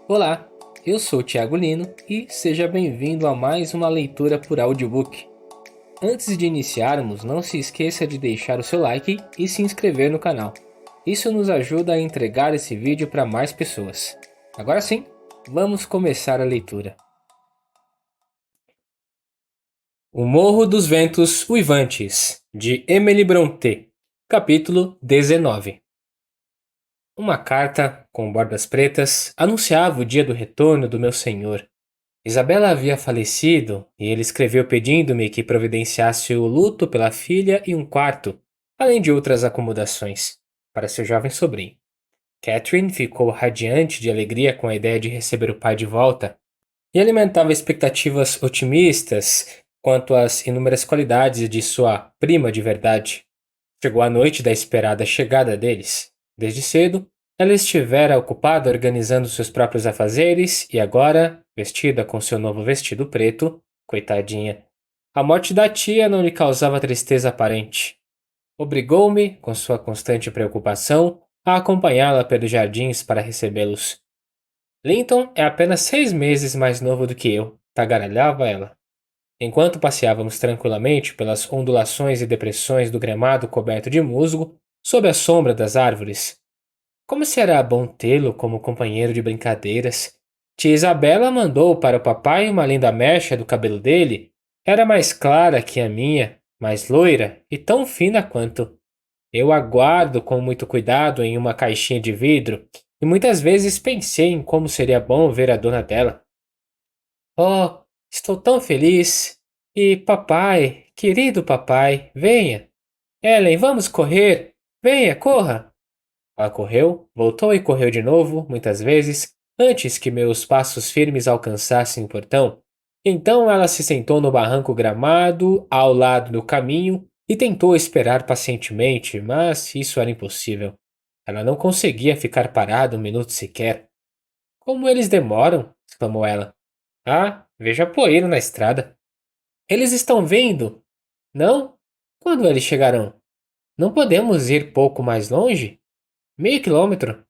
Olá, eu sou o Thiago Lino e seja bem-vindo a mais uma leitura por audiobook. Antes de iniciarmos, não se esqueça de deixar o seu like e se inscrever no canal. Isso nos ajuda a entregar esse vídeo para mais pessoas. Agora sim, vamos começar a leitura. O Morro dos Ventos Uivantes, de Emily Brontë, capítulo 19. Uma carta, com bordas pretas, anunciava o dia do retorno do meu senhor. Isabela havia falecido e ele escreveu pedindo-me que providenciasse o luto pela filha e um quarto, além de outras acomodações, para seu jovem sobrinho. Catherine ficou radiante de alegria com a ideia de receber o pai de volta e alimentava expectativas otimistas quanto às inúmeras qualidades de sua prima de verdade. Chegou a noite da esperada chegada deles. Desde cedo, ela estivera ocupada organizando seus próprios afazeres e agora, vestida com seu novo vestido preto, coitadinha, a morte da tia não lhe causava tristeza aparente. Obrigou-me, com sua constante preocupação, a acompanhá-la pelos jardins para recebê-los. Linton é apenas 6 meses mais novo do que eu, tagarelhava ela. Enquanto passeávamos tranquilamente pelas ondulações e depressões do gramado coberto de musgo, sob a sombra das árvores. Como será bom tê-lo como companheiro de brincadeiras. Tia Isabela mandou para o papai uma linda mecha do cabelo dele. Era mais clara que a minha, mais loira e tão fina quanto. Eu a guardo com muito cuidado em uma caixinha de vidro e muitas vezes pensei em como seria bom ver a dona dela. Oh, estou tão feliz! E papai, querido papai, venha! Ellen, vamos correr! Venha, corra! Ela correu, voltou e correu de novo, muitas vezes, antes que meus passos firmes alcançassem o portão. Então ela se sentou no barranco gramado, ao lado do caminho, e tentou esperar pacientemente, mas isso era impossível. Ela não conseguia ficar parada um minuto sequer. Como eles demoram! Exclamou ela. Ah, vejo a poeira na estrada. Eles estão vindo! Não? Quando eles chegarão? Não podemos ir pouco mais longe? Meio quilômetro?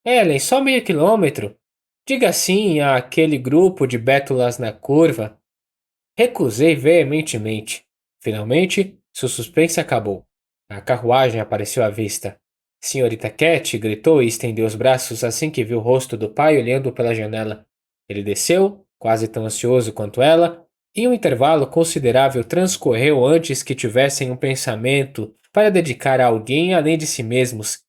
Ellen, só meio quilômetro. Diga sim àquele grupo de bétulas na curva. Recusei veementemente. Finalmente, seu suspense acabou. A carruagem apareceu à vista. Senhorita Cat gritou e estendeu os braços assim que viu o rosto do pai olhando pela janela. Ele desceu, quase tão ansioso quanto ela, e um intervalo considerável transcorreu antes que tivessem um pensamento para dedicar a alguém além de si mesmos.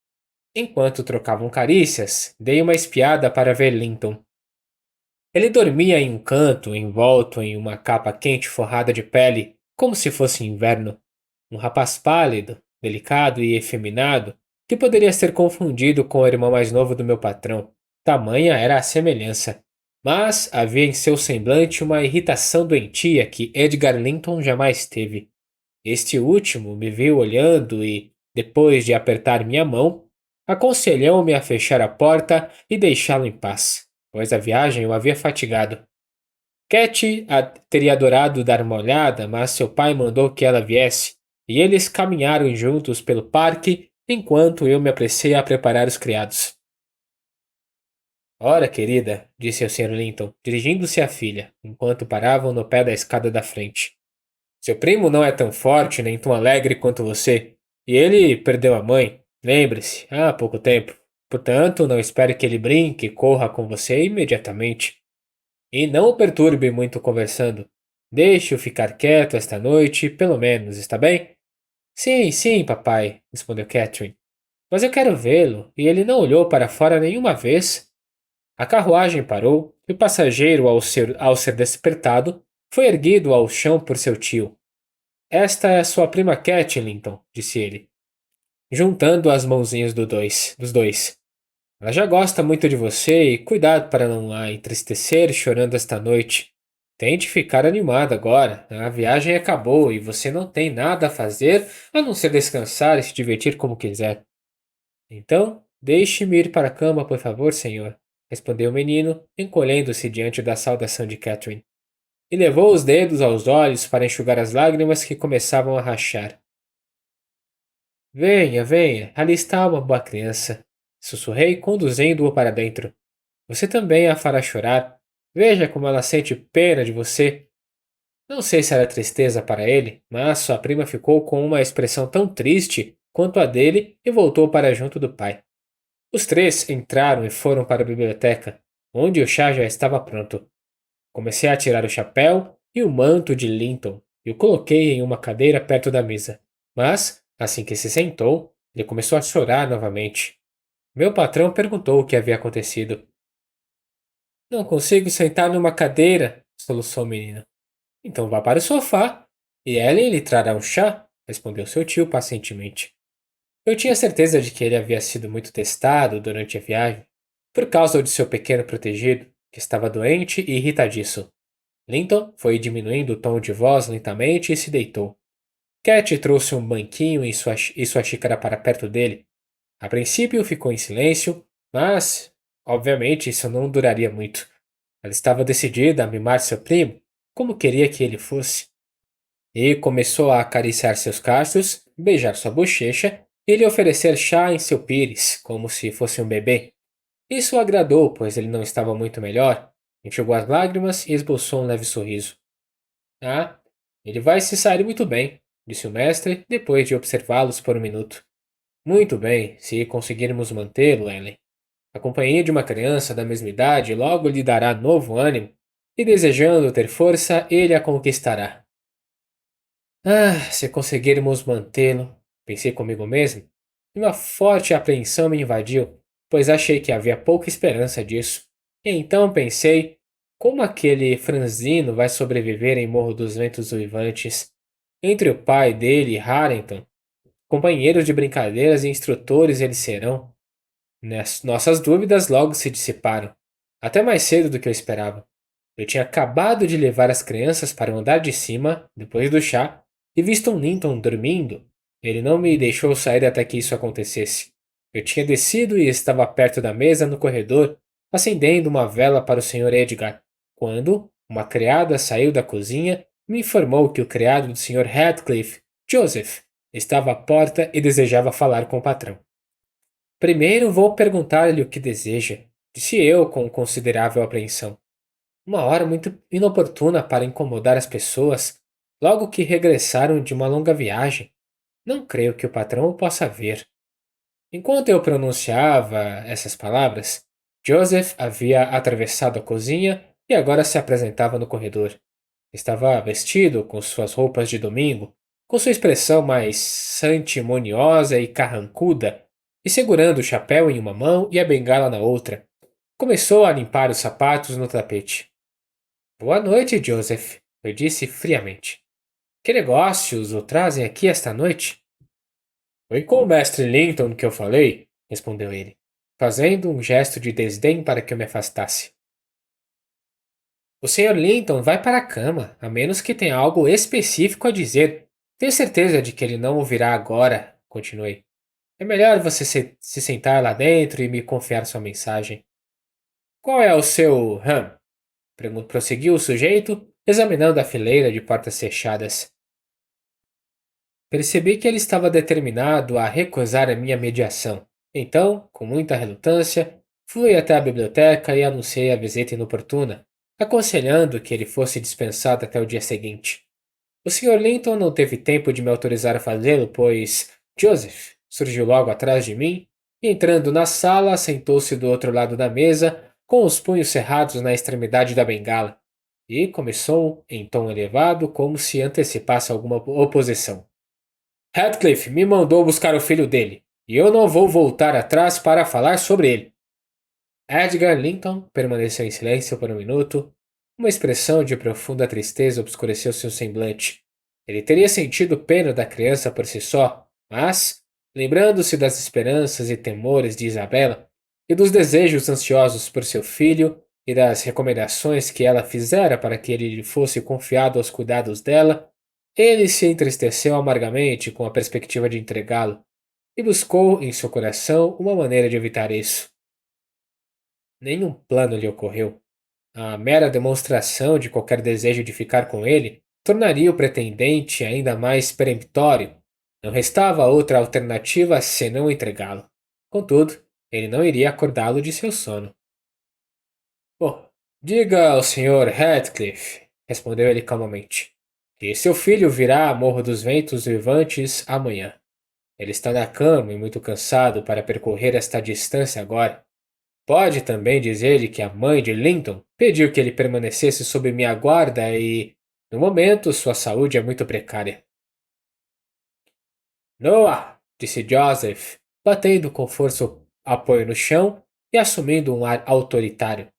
Enquanto trocavam carícias, dei uma espiada para ver Linton. Ele dormia em um canto, envolto em uma capa quente forrada de pele, como se fosse inverno. Um rapaz pálido, delicado e efeminado, que poderia ser confundido com o irmão mais novo do meu patrão. Tamanha era a semelhança. Mas havia em seu semblante uma irritação doentia que Edgar Linton jamais teve. Este último me viu olhando e, depois de apertar minha mão, aconselhou-me a fechar a porta e deixá-lo em paz, pois a viagem o havia fatigado. Teria adorado dar uma olhada, mas seu pai mandou que ela viesse, e eles caminharam juntos pelo parque enquanto eu me apressei a preparar os criados. Ora, querida, disse o Sr. Linton, dirigindo-se à filha, enquanto paravam no pé da escada da frente. Seu primo não é tão forte nem tão alegre quanto você, e ele perdeu a mãe, lembre-se, há pouco tempo. Portanto, não espere que ele brinque e corra com você imediatamente. E não o perturbe muito conversando. Deixe-o ficar quieto esta noite, pelo menos, está bem? Sim, sim, papai, respondeu Catherine. Mas eu quero vê-lo, e ele não olhou para fora nenhuma vez. A carruagem parou, e o passageiro, ao ser despertado, foi erguido ao chão por seu tio. Esta é sua prima Cat, Linton, disse ele, juntando as mãozinhas dos dois. Ela já gosta muito de você e cuidado para não a entristecer chorando esta noite. Tente ficar animada agora. A viagem acabou e você não tem nada a fazer a não ser descansar e se divertir como quiser. Então, deixe-me ir para a cama, por favor, senhor, respondeu o menino, encolhendo-se diante da saudação de Catherine, e levou os dedos aos olhos para enxugar as lágrimas que começavam a rachar. Venha, venha, ali está uma boa criança, sussurrei, conduzindo-o para dentro. Você também a fará chorar. Veja como ela sente pena de você. Não sei se era tristeza para ele, mas sua prima ficou com uma expressão tão triste quanto a dele e voltou para junto do pai. Os três entraram e foram para a biblioteca, onde o chá já estava pronto. Comecei a tirar o chapéu e o manto de Linton e o coloquei em uma cadeira perto da mesa. Mas, assim que se sentou, ele começou a chorar novamente. Meu patrão perguntou o que havia acontecido. Não consigo sentar numa cadeira, soluçou o menino. Então vá para o sofá e Ellen lhe trará um chá, respondeu seu tio pacientemente. Eu tinha certeza de que ele havia sido muito testado durante a viagem, por causa de seu pequeno protegido, que estava doente e irritadiço. Linton foi diminuindo o tom de voz lentamente e se deitou. Cat trouxe um banquinho e sua xícara para perto dele. A princípio ficou em silêncio, mas, obviamente, isso não duraria muito. Ela estava decidida a mimar seu primo, como queria que ele fosse, e começou a acariciar seus cachos, beijar sua bochecha e lhe oferecer chá em seu pires, como se fosse um bebê. Isso o agradou, pois ele não estava muito melhor. Enxugou as lágrimas e esboçou um leve sorriso. Ah, ele vai se sair muito bem, disse o mestre, depois de observá-los por um minuto. Muito bem, se conseguirmos mantê-lo, Ellen. A companhia de uma criança da mesma idade logo lhe dará novo ânimo, e desejando ter força, ele a conquistará. Ah, se conseguirmos mantê-lo, pensei comigo mesmo, e uma forte apreensão me invadiu, pois achei que havia pouca esperança disso. E então pensei, como aquele franzino vai sobreviver em Morro dos Ventos Uivantes? Entre o pai dele e Harrington, companheiros de brincadeiras e instrutores eles serão. Nossas dúvidas logo se dissiparam, até mais cedo do que eu esperava. Eu tinha acabado de levar as crianças para o andar de cima, depois do chá, e visto um Linton dormindo. Ele não me deixou sair até que isso acontecesse. Eu tinha descido e estava perto da mesa no corredor, acendendo uma vela para o Sr. Edgar, quando uma criada saiu da cozinha e me informou que o criado do Sr. Radcliffe, Joseph, estava à porta e desejava falar com o patrão. Primeiro vou perguntar-lhe o que deseja, disse eu com considerável apreensão. Uma hora muito inoportuna para incomodar as pessoas, logo que regressaram de uma longa viagem. Não creio que o patrão o possa ver. Enquanto eu pronunciava essas palavras, Joseph havia atravessado a cozinha e agora se apresentava no corredor. Estava vestido com suas roupas de domingo, com sua expressão mais santimoniosa e carrancuda, e segurando o chapéu em uma mão e a bengala na outra. Começou a limpar os sapatos no tapete. Boa noite, Joseph, eu disse friamente. Que negócios o trazem aqui esta noite? Foi com o mestre Linton que eu falei, respondeu ele, fazendo um gesto de desdém para que eu me afastasse. O Sr. Linton vai para a cama, a menos que tenha algo específico a dizer. Tenho certeza de que ele não o virá agora, continuei. É melhor você se sentar lá dentro e me confiar sua mensagem. Qual é o seu prosseguiu o sujeito, examinando a fileira de portas fechadas. Percebi que ele estava determinado a recusar a minha mediação. Então, com muita relutância, fui até a biblioteca e anunciei a visita inoportuna, aconselhando que ele fosse dispensado até o dia seguinte. O Sr. Linton não teve tempo de me autorizar a fazê-lo, pois Joseph surgiu logo atrás de mim e, entrando na sala, sentou-se do outro lado da mesa, com os punhos cerrados na extremidade da bengala, e começou em tom elevado, como se antecipasse alguma oposição. Radcliffe me mandou buscar o filho dele, e eu não vou voltar atrás para falar sobre ele. Edgar Linton permaneceu em silêncio por um minuto. Uma expressão de profunda tristeza obscureceu seu semblante. Ele teria sentido pena da criança por si só, mas, lembrando-se das esperanças e temores de Isabela, e dos desejos ansiosos por seu filho, e das recomendações que ela fizera para que ele lhe fosse confiado aos cuidados dela, ele se entristeceu amargamente com a perspectiva de entregá-lo, e buscou em seu coração uma maneira de evitar isso. Nenhum plano lhe ocorreu. A mera demonstração de qualquer desejo de ficar com ele tornaria o pretendente ainda mais peremptório. Não restava outra alternativa senão entregá-lo. Contudo, ele não iria acordá-lo de seu sono. Oh, diga ao Sr. Radcliffe, respondeu ele calmamente, que seu filho virá a Morro dos Ventos Vivantes amanhã. Ele está na cama e muito cansado para percorrer esta distância agora. Pode também dizer-lhe que a mãe de Linton pediu que ele permanecesse sob minha guarda e, no momento, sua saúde é muito precária. Noah, disse Joseph, batendo com força o apoio no chão e assumindo um ar autoritário.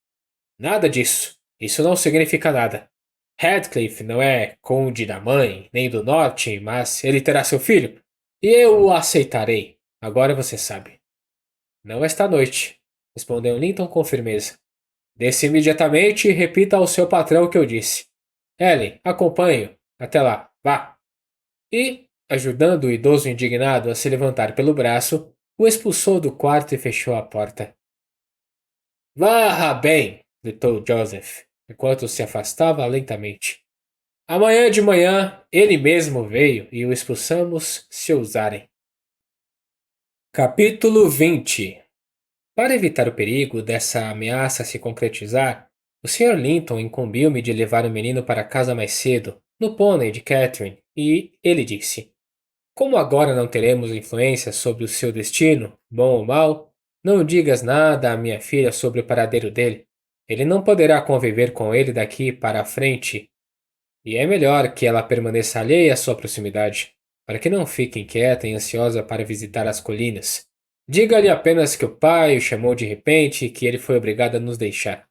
Nada disso. Isso não significa nada. Radcliffe não é conde da mãe, nem do norte, mas ele terá seu filho. E eu o aceitarei. Agora você sabe. Não esta noite, respondeu Linton com firmeza. Desça imediatamente e repita ao seu patrão o que eu disse. Ellen, acompanhe-o. Até lá, vá. E, ajudando o idoso indignado a se levantar pelo braço, o expulsou do quarto e fechou a porta. Varra bem, gritou Joseph, enquanto se afastava lentamente. Amanhã de manhã ele mesmo veio e o expulsamos se ousarem. Capítulo 20. Para evitar o perigo dessa ameaça se concretizar, o Sr. Linton incumbiu-me de levar o menino para casa mais cedo, no pônei de Catherine, e ele disse: Como agora não teremos influência sobre o seu destino, bom ou mau, não digas nada à minha filha sobre o paradeiro dele. Ele não poderá conviver com ele daqui para a frente, e é melhor que ela permaneça alheia à sua proximidade, para que não fique inquieta e ansiosa para visitar as colinas. Diga-lhe apenas que o pai o chamou de repente e que ele foi obrigado a nos deixar.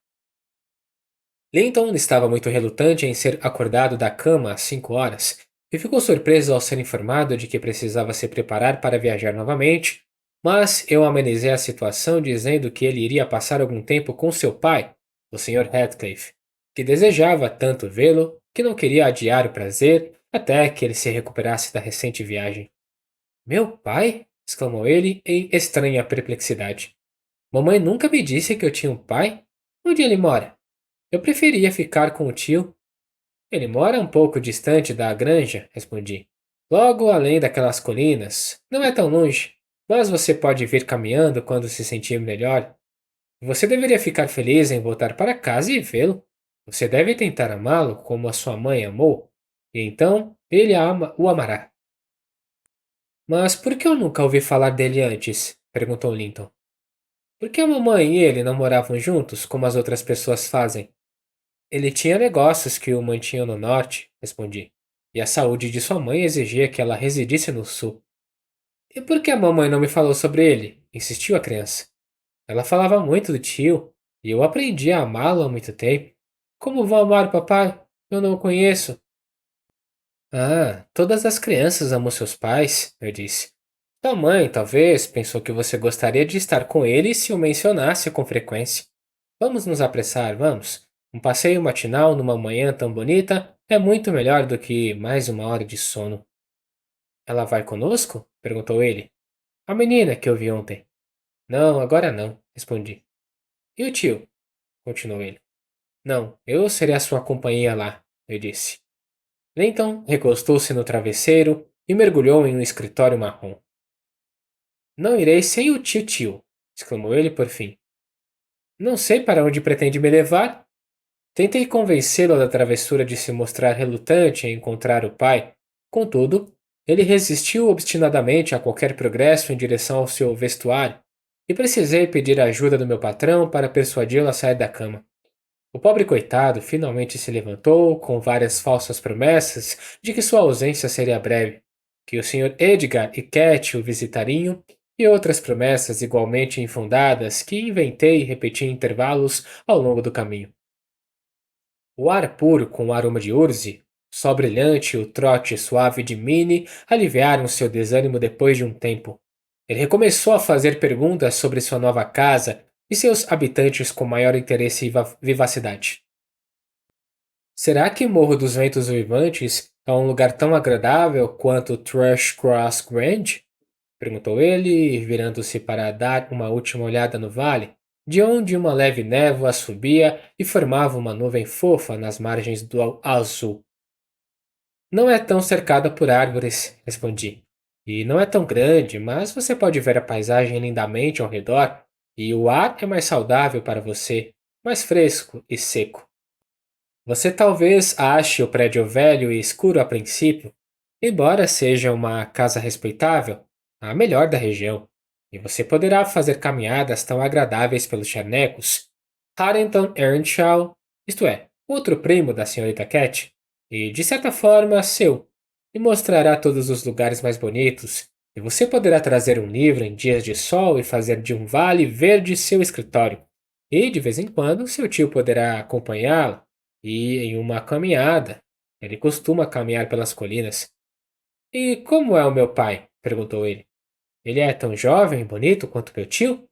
Linton estava muito relutante em ser acordado da cama às 5 horas e ficou surpreso ao ser informado de que precisava se preparar para viajar novamente, mas eu amenizei a situação dizendo que ele iria passar algum tempo com seu pai, o Sr. Radcliffe, que desejava tanto vê-lo que não queria adiar o prazer até que ele se recuperasse da recente viagem. Meu pai? Exclamou ele em estranha perplexidade. Mamãe nunca me disse que eu tinha um pai? Onde ele mora? Eu preferia ficar com o tio. Ele mora um pouco distante da granja, respondi. Logo além daquelas colinas. Não é tão longe, mas você pode vir caminhando quando se sentir melhor. Você deveria ficar feliz em voltar para casa e vê-lo. Você deve tentar amá-lo como a sua mãe amou, e então ele o amará. Mas por que eu nunca ouvi falar dele antes? Perguntou Linton. Por que a mamãe e ele não moravam juntos, como as outras pessoas fazem? Ele tinha negócios que o mantinham no norte, respondi, e a saúde de sua mãe exigia que ela residisse no sul. E por que a mamãe não me falou sobre ele? Insistiu a criança. Ela falava muito do tio, e eu aprendi a amá-lo há muito tempo. Como vou amar o papai? Eu não o conheço. Ah, todas as crianças amam seus pais, eu disse. Sua mãe, talvez, pensou que você gostaria de estar com ele se o mencionasse com frequência. Vamos nos apressar, vamos. Um passeio matinal numa manhã tão bonita é muito melhor do que mais 1 hora de sono. Ela vai conosco? Perguntou ele. A menina que eu vi ontem. Não, agora não, respondi. E o tio? Continuou ele. Não, eu serei a sua companhia lá, eu disse. Linton recostou-se no travesseiro e mergulhou em um escritório marrom. Não irei sem o tio, exclamou ele por fim. Não sei para onde pretende me levar. Tentei convencê-lo da travessura de se mostrar relutante em encontrar o pai. Contudo, ele resistiu obstinadamente a qualquer progresso em direção ao seu vestuário, e precisei pedir a ajuda do meu patrão para persuadi-lo a sair da cama. O pobre coitado finalmente se levantou, com várias falsas promessas de que sua ausência seria breve, que o Sr. Edgar e Cat o visitariam, e outras promessas igualmente infundadas que inventei e repeti em intervalos ao longo do caminho. O ar puro com o aroma de urze, o sol brilhante e o trote suave de Minnie aliviaram seu desânimo depois de um tempo. Ele recomeçou a fazer perguntas sobre sua nova casa e seus habitantes com maior interesse e vivacidade. Será que Morro dos Ventos Uivantes é um lugar tão agradável quanto Thrush Cross Grange? Perguntou ele, virando-se para dar uma última olhada no vale, de onde uma leve névoa subia e formava uma nuvem fofa nas margens do azul. Não é tão cercada por árvores, respondi. E não é tão grande, mas você pode ver a paisagem lindamente ao redor, e o ar é mais saudável para você. mais fresco e seco. Você talvez ache o prédio velho e escuro a princípio, embora seja uma casa respeitável, a melhor da região, e você poderá fazer caminhadas tão agradáveis pelos charnecos. Harrington Earnshaw, isto é, outro primo da senhorita Cat, e de certa forma seu, lhe mostrará todos os lugares mais bonitos, e você poderá trazer um livro em dias de sol e fazer de um vale verde seu escritório. E, de vez em quando, seu tio poderá acompanhá-lo e em uma caminhada. Ele costuma caminhar pelas colinas. E como é o meu pai? Perguntou ele. Ele é tão jovem e bonito quanto meu tio?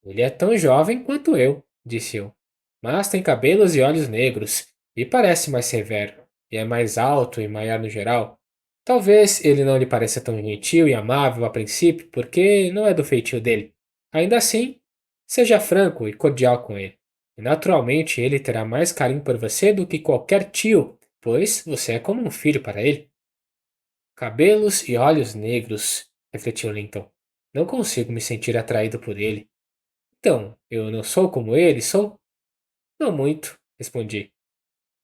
Ele é tão jovem quanto eu, disse eu. Mas tem cabelos e olhos negros, e parece mais severo, e é mais alto e maior no geral. Talvez ele não lhe pareça tão gentil e amável a princípio, porque não é do feitio dele. Ainda assim, seja franco e cordial com ele. E naturalmente ele terá mais carinho por você do que qualquer tio, pois você é como um filho para ele. Cabelos e olhos negros, refletiu Linton. Não consigo me sentir atraído por ele. Então, eu não sou como ele, sou? Não muito, respondi.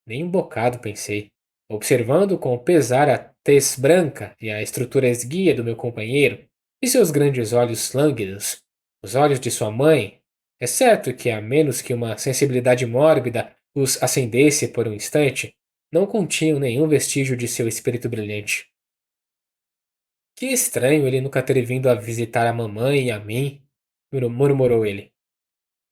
Nem um bocado, pensei, observando com pesar a tez branca e a estrutura esguia do meu companheiro e seus grandes olhos lânguidos, os olhos de sua mãe, exceto que, a menos que uma sensibilidade mórbida os acendesse por um instante, não continham nenhum vestígio de seu espírito brilhante. Que estranho ele nunca ter vindo a visitar a mamãe e a mim, murmurou ele.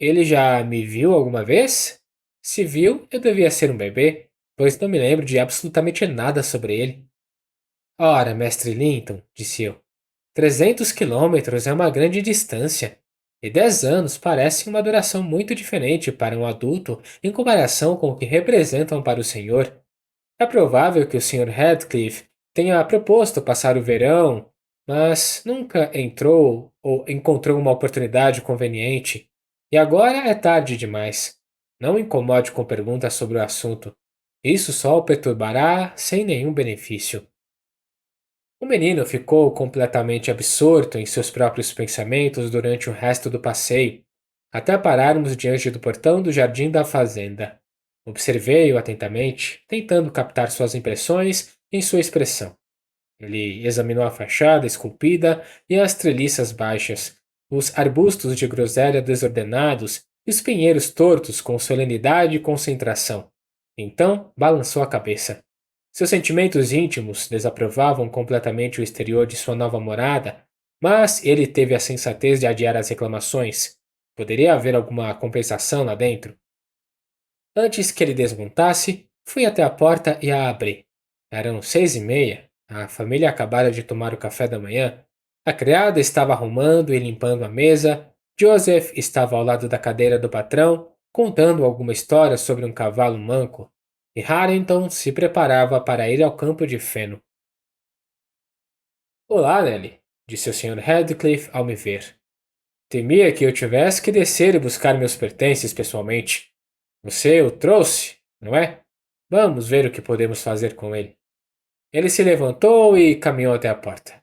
Ele já me viu alguma vez? Se viu, eu devia ser um bebê, pois não me lembro de absolutamente nada sobre ele. Ora, mestre Linton, disse eu, 300 quilômetros é uma grande distância, e 10 anos parecem uma duração muito diferente para um adulto em comparação com o que representam para o senhor. É provável que o Sr. Radcliffe tenha proposto passar o verão, mas nunca entrou ou encontrou uma oportunidade conveniente. E agora é tarde demais. Não incomode com perguntas sobre o assunto. Isso só o perturbará sem nenhum benefício. O menino ficou completamente absorto em seus próprios pensamentos durante o resto do passeio, até pararmos diante do portão do jardim da fazenda. Observei-o atentamente, tentando captar suas impressões em sua expressão. Ele examinou a fachada esculpida e as treliças baixas, os arbustos de groselha desordenados e os pinheiros tortos com solenidade e concentração. Então balançou a cabeça. Seus sentimentos íntimos desaprovavam completamente o exterior de sua nova morada, mas ele teve a sensatez de adiar as reclamações. Poderia haver alguma compensação lá dentro? Antes que ele desmontasse, fui até a porta e a abri. Eram 6:30. A família acabara de tomar o café da manhã. A criada estava arrumando e limpando a mesa. Joseph estava ao lado da cadeira do patrão, contando alguma história sobre um cavalo manco. E Harrington se preparava para ir ao campo de feno. Olá, Nelly, disse o Sr. Radcliffe ao me ver. Temia que eu tivesse que descer e buscar meus pertences pessoalmente. Você o trouxe, não é? Vamos ver o que podemos fazer com ele. Ele se levantou e caminhou até a porta.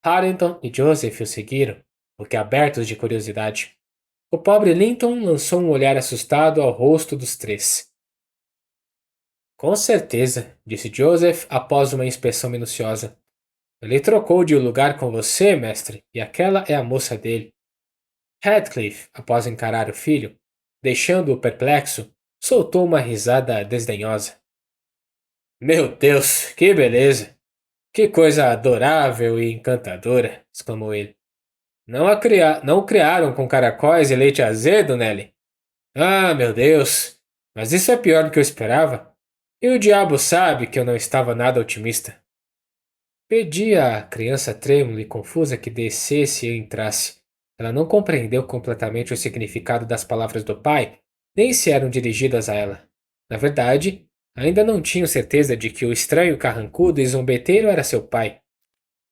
Harrington e Joseph o seguiram, boquiabertos de curiosidade. O pobre Linton lançou um olhar assustado ao rosto dos três. Com certeza, disse Joseph após uma inspeção minuciosa. Ele trocou de lugar com você, mestre, e aquela é a moça dele. Radcliffe, após encarar o filho, deixando-o perplexo, soltou uma risada desdenhosa. Meu Deus, que beleza! Que coisa adorável e encantadora! Exclamou ele. Não o criaram com caracóis e leite azedo, Nelly? Ah, meu Deus! Mas isso é pior do que eu esperava. E o diabo sabe que eu não estava nada otimista. Pedi à criança trêmula e confusa que descesse e entrasse. Ela não compreendeu completamente o significado das palavras do pai, nem se eram dirigidas a ela. Na verdade, ainda não tinham certeza de que o estranho carrancudo e zombeteiro era seu pai.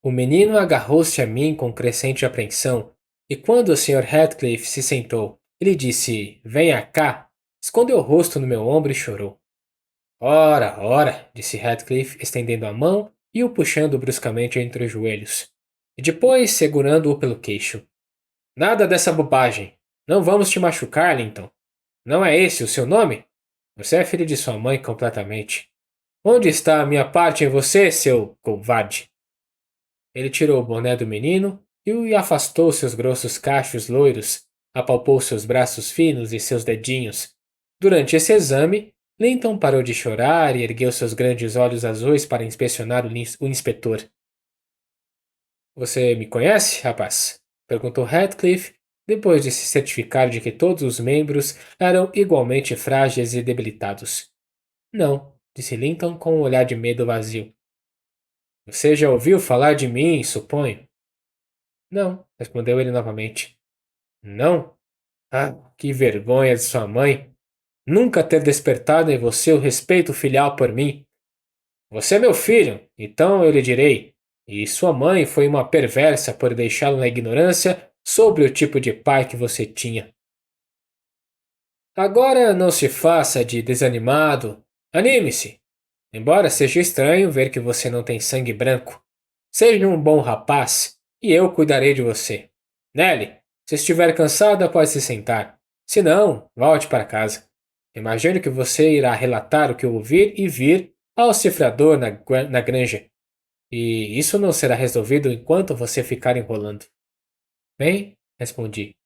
O menino agarrou-se a mim com crescente apreensão, e quando o Sr. Radcliffe se sentou, ele disse: Venha cá, escondeu o rosto no meu ombro e chorou. Ora, ora, disse Radcliffe, estendendo a mão e o puxando bruscamente entre os joelhos, e depois segurando-o pelo queixo. Nada dessa bobagem. Não vamos te machucar, Linton. Não é esse o seu nome? Você é filho de sua mãe completamente. Onde está a minha parte em você, seu covarde? Ele tirou o boné do menino e afastou seus grossos cachos loiros, apalpou seus braços finos e seus dedinhos. Durante esse exame, Linton parou de chorar e ergueu seus grandes olhos azuis para inspecionar o inspetor. Você me conhece, rapaz? Perguntou Radcliffe, depois de se certificar de que todos os membros eram igualmente frágeis e debilitados. Não, disse Linton com um olhar de medo vazio. Você já ouviu falar de mim, suponho? Não, respondeu ele novamente. Não? Ah, que vergonha de sua mãe! Nunca ter despertado em você o respeito filial por mim. Você é meu filho, então eu lhe direi. E sua mãe foi uma perversa por deixá-lo na ignorância sobre o tipo de pai que você tinha. Agora não se faça de desanimado. Anime-se. Embora seja estranho ver que você não tem sangue branco. Seja um bom rapaz e eu cuidarei de você. Nelly, se estiver cansada, pode se sentar. Se não, volte para casa. Imagino que você irá relatar o que ouvir e vir ao cifrador na granja. E isso não será resolvido enquanto você ficar enrolando. Bem, respondi.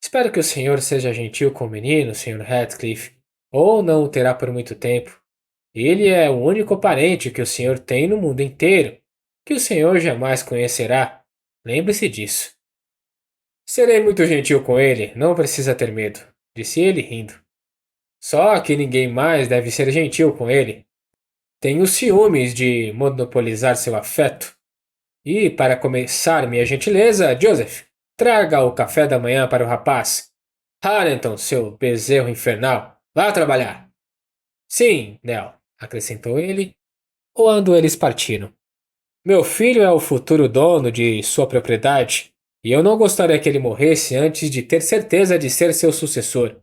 Espero que o senhor seja gentil com o menino, Sr. Radcliffe, ou não o terá por muito tempo. Ele é o único parente que o senhor tem no mundo inteiro, que o senhor jamais conhecerá. Lembre-se disso. Serei muito gentil com ele, não precisa ter medo, disse ele rindo. Só que ninguém mais deve ser gentil com ele. Tenho ciúmes de monopolizar seu afeto. E, para começar minha gentileza, Joseph, traga o café da manhã para o rapaz. Harrington, seu bezerro infernal, vá trabalhar. Sim, Nell, acrescentou ele, quando eles partiram. Meu filho é o futuro dono de sua propriedade, e eu não gostaria que ele morresse antes de ter certeza de ser seu sucessor.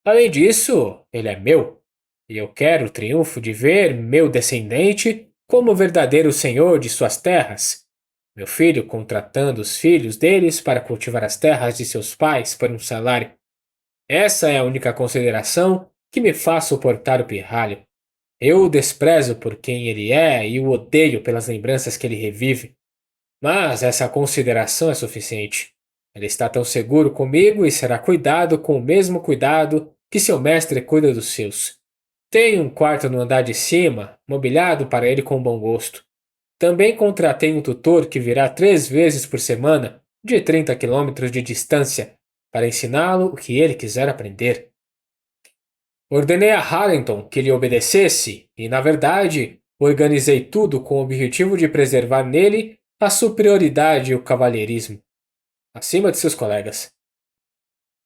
Além disso, ele é meu, e eu quero o triunfo de ver meu descendente como o verdadeiro senhor de suas terras. Meu filho contratando os filhos deles para cultivar as terras de seus pais por um salário. Essa é a única consideração que me faz suportar o pirralho. Eu o desprezo por quem ele é e o odeio pelas lembranças que ele revive. Mas essa consideração é suficiente. Ele está tão seguro comigo e será cuidado com o mesmo cuidado que seu mestre cuida dos seus. Tenho um quarto no andar de cima, mobiliado para ele com bom gosto. Também contratei um tutor que virá 3 vezes por semana, de 30 quilômetros de distância, para ensiná-lo o que ele quiser aprender. Ordenei a Harrington que lhe obedecesse e, na verdade, organizei tudo com o objetivo de preservar nele a superioridade e o cavalheirismo, acima de seus colegas.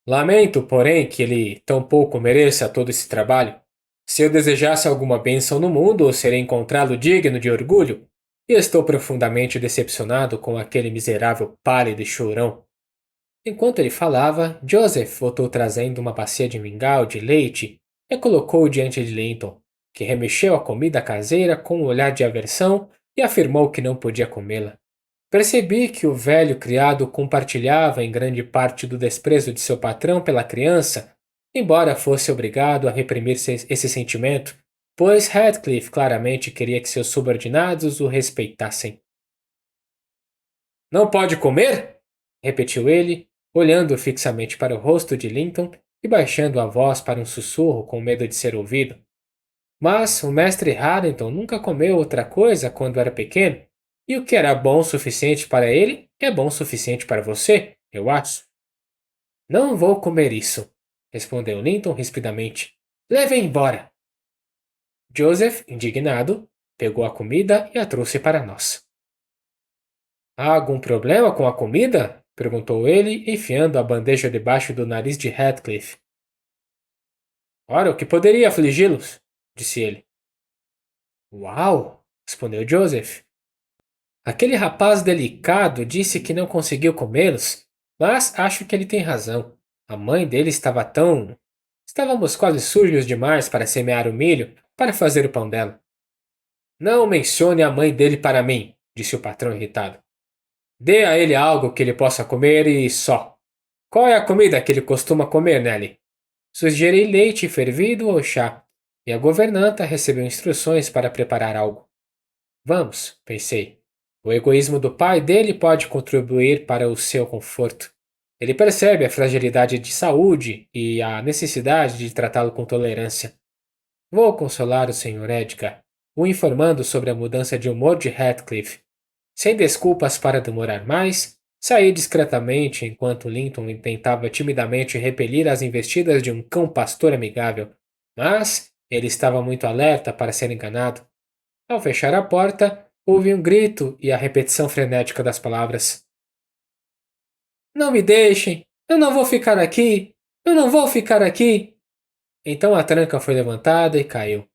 Lamento, porém, que ele tampouco mereça todo esse trabalho. Se eu desejasse alguma bênção no mundo, seria encontrá-lo digno de orgulho, e estou profundamente decepcionado com aquele miserável pálido e chorão. Enquanto ele falava, Joseph voltou trazendo uma bacia de mingau de leite e colocou-o diante de Linton, que remexeu a comida caseira com um olhar de aversão e afirmou que não podia comê-la. Percebi que o velho criado compartilhava em grande parte do desprezo de seu patrão pela criança, embora fosse obrigado a reprimir esse sentimento, pois Radcliffe claramente queria que seus subordinados o respeitassem. Não pode comer? Repetiu ele, olhando fixamente para o rosto de Linton e baixando a voz para um sussurro com medo de ser ouvido. Mas o mestre Harrington nunca comeu outra coisa quando era pequeno, e o que era bom o suficiente para ele é bom o suficiente para você, eu acho. Não vou comer isso, respondeu Linton rispidamente. Leve embora. Joseph, indignado, pegou a comida e a trouxe para nós. Há algum problema com a comida? Perguntou ele, enfiando a bandeja debaixo do nariz de Radcliffe. Ora, o que poderia afligi-los? Disse ele. Uau! Respondeu Joseph. Aquele rapaz delicado disse que não conseguiu comê-los, mas acho que ele tem razão. A mãe dele estava tão. Estávamos quase sujos demais para semear o milho para fazer o pão dela. Não mencione a mãe dele para mim, disse o patrão irritado. Dê a ele algo que ele possa comer e só. Qual é a comida que ele costuma comer, Nelly? Sugeri leite fervido ou chá, e a governanta recebeu instruções para preparar algo. Vamos, pensei. O egoísmo do pai dele pode contribuir para o seu conforto. Ele percebe a fragilidade de saúde e a necessidade de tratá-lo com tolerância. Vou consolar o Sr. Edgar, o informando sobre a mudança de humor de Heathcliff. Sem desculpas para demorar mais, saí discretamente enquanto Linton tentava timidamente repelir as investidas de um cão pastor amigável, mas ele estava muito alerta para ser enganado. Ao fechar a porta, houve um grito e a repetição frenética das palavras. Não me deixem! Eu não vou ficar aqui! Eu não vou ficar aqui! Então a tranca foi levantada e caiu.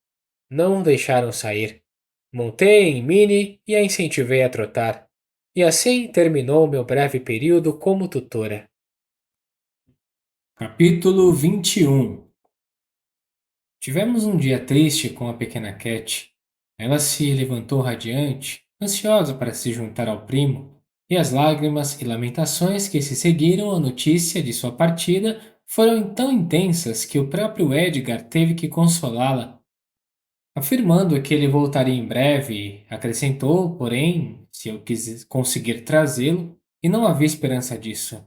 Não deixaram sair. Montei em Minnie e a incentivei a trotar. E assim terminou meu breve período como tutora. Capítulo 21. Tivemos um dia triste com a pequena Cat. Ela se levantou radiante, ansiosa para se juntar ao primo, e as lágrimas e lamentações que se seguiram à notícia de sua partida foram tão intensas que o próprio Edgar teve que consolá-la. Afirmando que ele voltaria em breve, acrescentou, porém, se eu conseguir trazê-lo, e não havia esperança disso.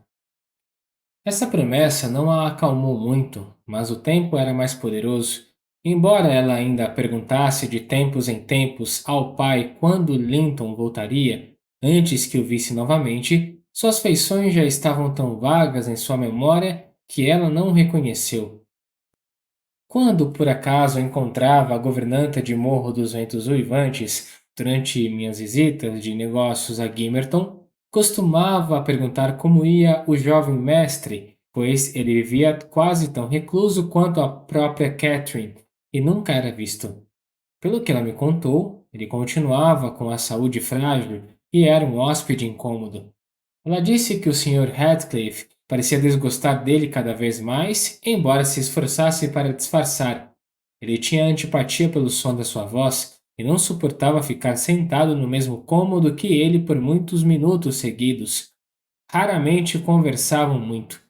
Essa promessa não a acalmou muito, mas o tempo era mais poderoso. Embora ela ainda perguntasse de tempos em tempos ao pai quando Linton voltaria, antes que o visse novamente, suas feições já estavam tão vagas em sua memória que ela não o reconheceu. Quando por acaso encontrava a governanta de Morro dos Ventos Uivantes durante minhas visitas de negócios a Gimmerton, costumava perguntar como ia o jovem mestre, pois ele vivia quase tão recluso quanto a própria Catherine e nunca era visto. Pelo que ela me contou, ele continuava com a saúde frágil e era um hóspede incômodo. Ela disse que o Sr. Radcliffe parecia desgostar dele cada vez mais, embora se esforçasse para disfarçar. Ele tinha antipatia pelo som da sua voz e não suportava ficar sentado no mesmo cômodo que ele por muitos minutos seguidos. Raramente conversavam muito.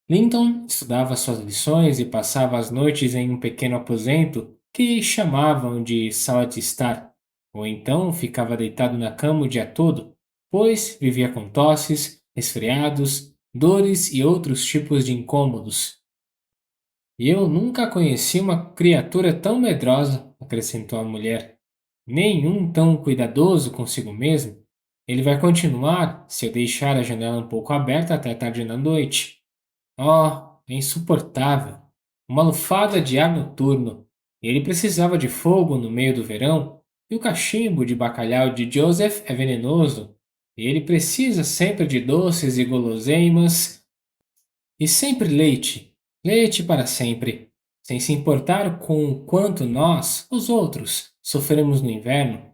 Linton estudava suas lições e passava as noites em um pequeno aposento que chamavam de sala de estar, ou então ficava deitado na cama o dia todo, pois vivia com tosses, resfriados, dores e outros tipos de incômodos. E eu nunca conheci uma criatura tão medrosa, acrescentou a mulher. Nenhum tão cuidadoso consigo mesmo. Ele vai continuar se eu deixar a janela um pouco aberta até tarde na noite. Oh, é insuportável. Uma lufada de ar noturno. Ele precisava de fogo no meio do verão, e o cachimbo de bacalhau de Joseph é venenoso. E ele precisa sempre de doces e guloseimas, e sempre leite. Leite para sempre. Sem se importar com o quanto nós, os outros, sofremos no inverno.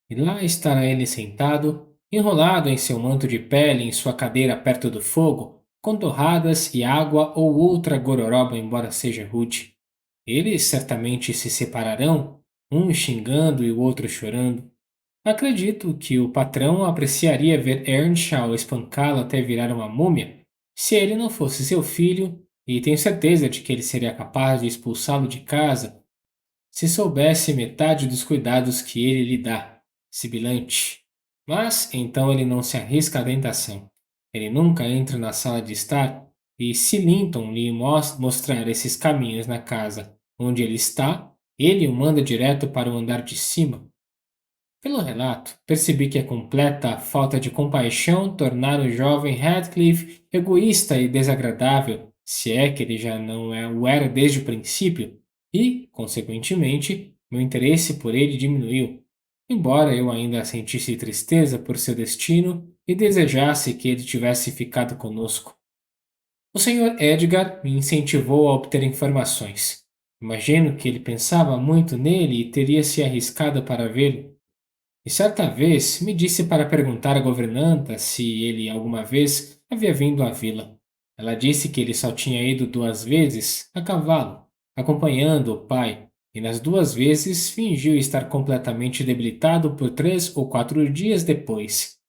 E lá estará ele sentado, enrolado em seu manto de pele em sua cadeira perto do fogo, com torradas e água ou outra gororoba, embora seja rude. Eles certamente se separarão, um xingando e o outro chorando. Acredito que o patrão apreciaria ver Earnshaw espancá-lo até virar uma múmia, se ele não fosse seu filho, e tenho certeza de que ele seria capaz de expulsá-lo de casa se soubesse metade dos cuidados que ele lhe dá, sibilante. Mas então ele não se arrisca à tentação. Ele nunca entra na sala de estar, e se Linton lhe mostrar esses caminhos na casa onde ele está, ele o manda direto para o andar de cima. Pelo relato, percebi que a completa falta de compaixão tornara o jovem Radcliffe egoísta e desagradável, se é que ele já não o era desde o princípio, e, consequentemente, meu interesse por ele diminuiu, embora eu ainda sentisse tristeza por seu destino e desejasse que ele tivesse ficado conosco. O Sr. Edgar me incentivou a obter informações. Imagino que ele pensava muito nele e teria se arriscado para vê-lo. E certa vez me disse para perguntar à governanta se ele alguma vez havia vindo à vila. Ela disse que ele só tinha ido 2 vezes a cavalo, acompanhando o pai, e nas 2 vezes fingiu estar completamente debilitado por 3 ou 4 dias depois.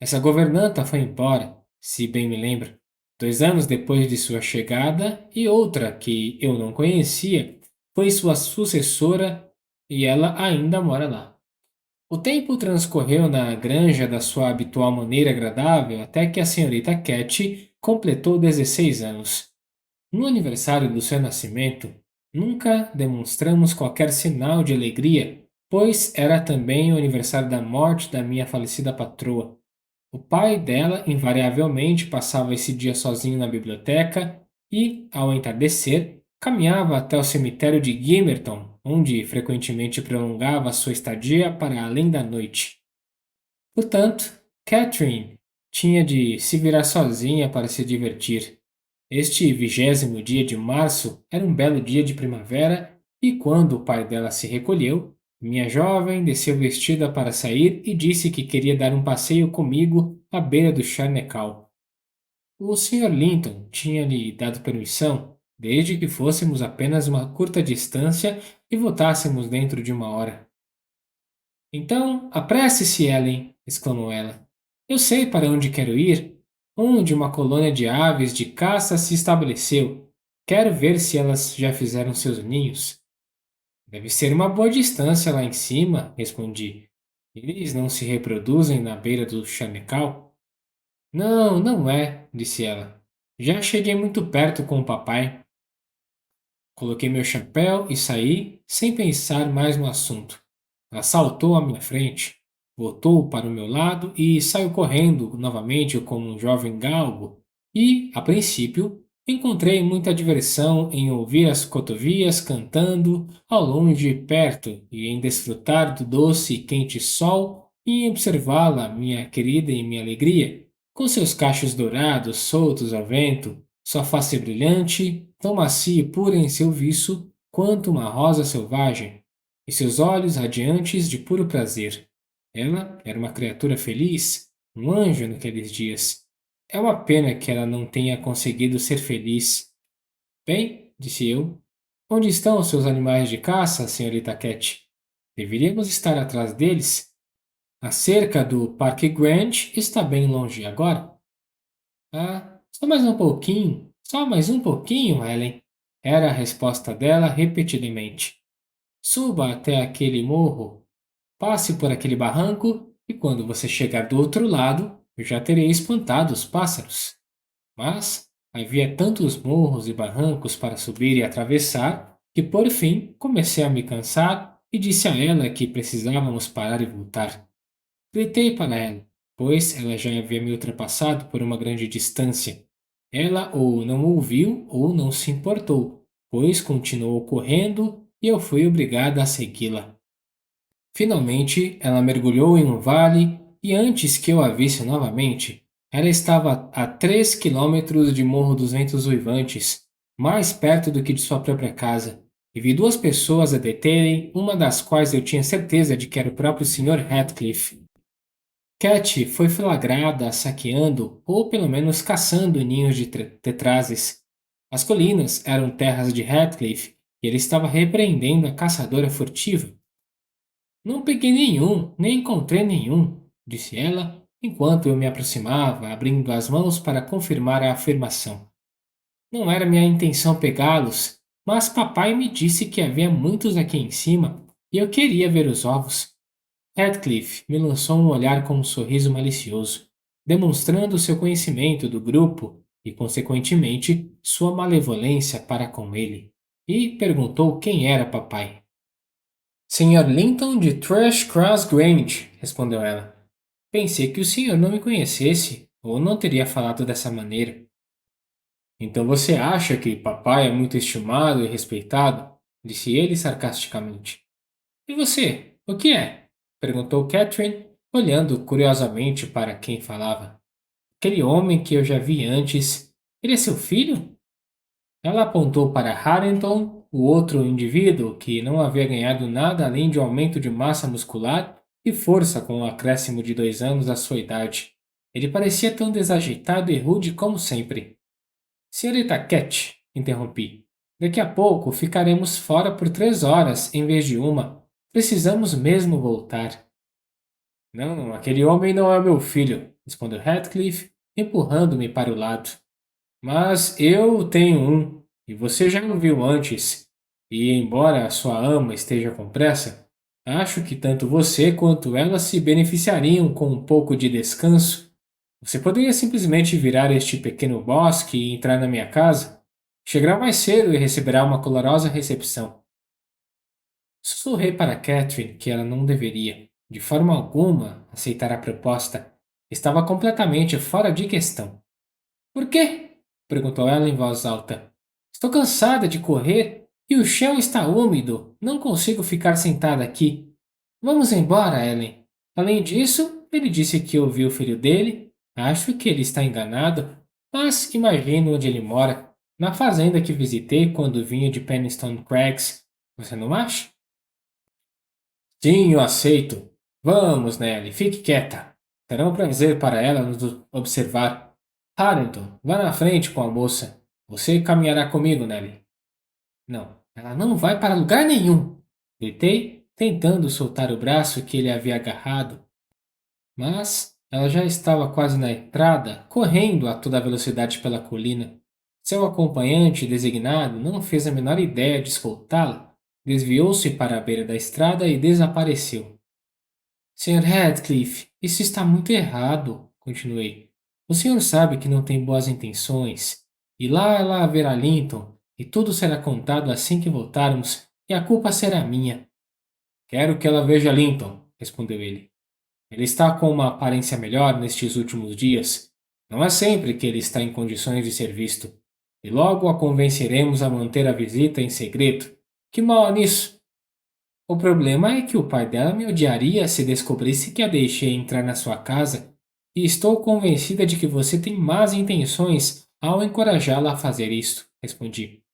Essa governanta foi embora, se bem me lembro. 2 anos depois de sua chegada, e outra que eu não conhecia foi sua sucessora e ela ainda mora lá. O tempo transcorreu na granja da sua habitual maneira agradável até que a senhorita Cat completou 16 anos. No aniversário do seu nascimento, nunca demonstramos qualquer sinal de alegria, pois era também o aniversário da morte da minha falecida patroa. O pai dela invariavelmente passava esse dia sozinho na biblioteca e, ao entardecer, caminhava até o cemitério de Gimerton, onde frequentemente prolongava sua estadia para além da noite. Portanto, Catherine tinha de se virar sozinha para se divertir. Este 20º dia de março era um belo dia de primavera e, quando o pai dela se recolheu, minha jovem desceu vestida para sair e disse que queria dar um passeio comigo à beira do Charnecal. O Sr. Linton tinha lhe dado permissão, desde que fôssemos apenas uma curta distância e voltássemos dentro de uma hora. Então, apresse-se, Ellen, exclamou ela. Eu sei para onde quero ir, onde uma colônia de aves de caça se estabeleceu. Quero ver se elas já fizeram seus ninhos. Deve ser uma boa distância lá em cima, respondi. Eles não se reproduzem na beira do chamecal? Não, não é, disse ela. Já cheguei muito perto com o papai. Coloquei meu chapéu e saí, sem pensar mais no assunto. Ela saltou à minha frente, voltou para o meu lado e saiu correndo novamente como um jovem galgo. E, a princípio, encontrei muita diversão em ouvir as cotovias cantando ao longe e perto, e em desfrutar do doce e quente sol e em observá-la, minha querida e minha alegria, com seus cachos dourados soltos ao vento, sua face brilhante, tão macia e pura em seu viço quanto uma rosa selvagem, e seus olhos radiantes de puro prazer. Ela era uma criatura feliz, um anjo naqueles dias. É uma pena que ela não tenha conseguido ser feliz. Bem, disse eu, onde estão os seus animais de caça, senhorita Cat? Deveríamos estar atrás deles. A cerca do Parque Grande está bem longe agora. Ah, só mais um pouquinho, só mais um pouquinho, Ellen, era a resposta dela repetidamente. Suba até aquele morro, passe por aquele barranco e quando você chegar do outro lado, eu já terei espantado os pássaros. Mas havia tantos morros e barrancos para subir e atravessar que por fim comecei a me cansar e disse a ela que precisávamos parar e voltar. Gritei para ela, pois ela já havia me ultrapassado por uma grande distância. Ela ou não ouviu ou não se importou, pois continuou correndo e eu fui obrigada a segui-la. Finalmente, ela mergulhou em um vale e antes que eu a visse novamente, ela estava a 3 quilômetros de Morro dos Ventos Uivantes, mais perto do que de sua própria casa, e vi duas pessoas a deterem, uma das quais eu tinha certeza de que era o próprio Sr. Ratcliffe. Cat foi flagrada saqueando ou pelo menos caçando ninhos de tetrazes. As colinas eram terras de Ratcliffe e ele estava repreendendo a caçadora furtiva. Não peguei nenhum, nem encontrei nenhum, disse ela, enquanto eu me aproximava, abrindo as mãos para confirmar a afirmação. Não era minha intenção pegá-los, mas papai me disse que havia muitos aqui em cima e eu queria ver os ovos. Radcliffe me lançou um olhar com um sorriso malicioso, demonstrando seu conhecimento do grupo e, consequentemente, sua malevolência para com ele, e perguntou quem era papai. Sr. Linton de Thrush-Cross Grange, respondeu ela. Pensei que o senhor não me conhecesse, ou não teria falado dessa maneira. Então você acha que papai é muito estimado e respeitado? Disse ele sarcasticamente. E você, o que é? Perguntou Catherine, olhando curiosamente para quem falava. Aquele homem que eu já vi antes, ele é seu filho? Ela apontou para Harrington, o outro indivíduo que não havia ganhado nada além de um aumento de massa muscular e força com o acréscimo de 2 anos à sua idade. Ele parecia tão desajeitado e rude como sempre. Senhorita Cat, interrompi. Daqui a pouco ficaremos fora por 3 horas em vez de uma. Precisamos mesmo voltar. Não, aquele homem não é meu filho, respondeu Radcliffe, empurrando-me para o lado. Mas eu tenho um, e você já o viu antes. E embora a sua ama esteja com pressa, acho que tanto você quanto ela se beneficiariam com um pouco de descanso. Você poderia simplesmente virar este pequeno bosque e entrar na minha casa? Chegará mais cedo e receberá uma calorosa recepção. Sussurrei para Catherine que ela não deveria, de forma alguma, aceitar a proposta. Estava completamente fora de questão. Por quê? Perguntou ela em voz alta. Estou cansada de correr e o chão está úmido. Não consigo ficar sentada aqui. Vamos embora, Ellen. Além disso, ele disse que ouviu o filho dele. Acho que ele está enganado, mas imagino onde ele mora. Na fazenda que visitei quando vinha de Penistone Crags. Você não acha? Sim, eu aceito. Vamos, Nelly, fique quieta. Será um prazer para ela nos observar. Harrington, vá na frente com a moça. Você caminhará comigo, Nelly. Não, ela não vai para lugar nenhum. Gritei, tentando soltar o braço que ele havia agarrado, mas ela já estava quase na entrada, correndo a toda velocidade pela colina. Seu acompanhante designado não fez a menor ideia de escoltá-la, desviou-se para a beira da estrada e desapareceu. Sr. Radcliffe, isso está muito errado, continuei. O senhor sabe que não tem boas intenções. E lá ela verá Linton, e tudo será contado assim que voltarmos, e a culpa será minha. Quero que ela veja Linton, respondeu ele. Ele está com uma aparência melhor nestes últimos dias. Não é sempre que ele está em condições de ser visto. E logo a convenceremos a manter a visita em segredo. Que mal há nisso? O problema é que o pai dela me odiaria se descobrisse que a deixei entrar na sua casa, e estou convencida de que você tem más intenções ao encorajá-la a fazer isto, respondi.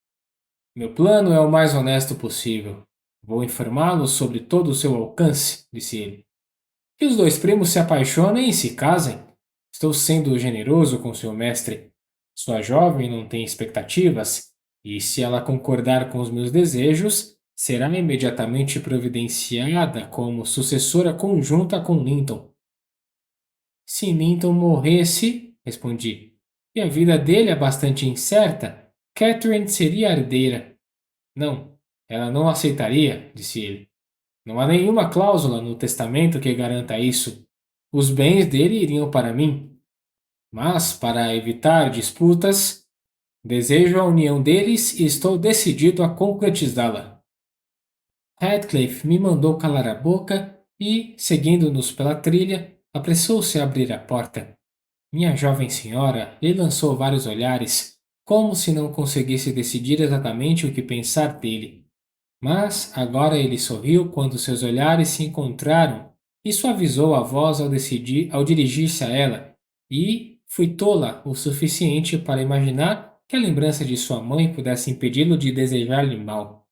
Meu plano é o mais honesto possível. Vou informá-lo sobre todo o seu alcance, disse ele. Que os dois primos se apaixonem e se casem. Estou sendo generoso com seu mestre. Sua jovem não tem expectativas, e se ela concordar com os meus desejos, será imediatamente providenciada como sucessora conjunta com Linton. Se Linton morresse, respondi, e a vida dele é bastante incerta, Catherine seria a herdeira. Não, ela não aceitaria, disse ele. Não há nenhuma cláusula no testamento que garanta isso. Os bens dele iriam para mim, mas, para evitar disputas, desejo a união deles e estou decidido a concretizá-la. Radcliffe me mandou calar a boca e, seguindo-nos pela trilha, apressou-se a abrir a porta. Minha jovem senhora lhe lançou vários olhares, como se não conseguisse decidir exatamente o que pensar dele. Mas agora ele sorriu quando seus olhares se encontraram e suavizou a voz ao dirigir-se a ela, e fui tola o suficiente para imaginar que a lembrança de sua mãe pudesse impedi-lo de desejar-lhe mal.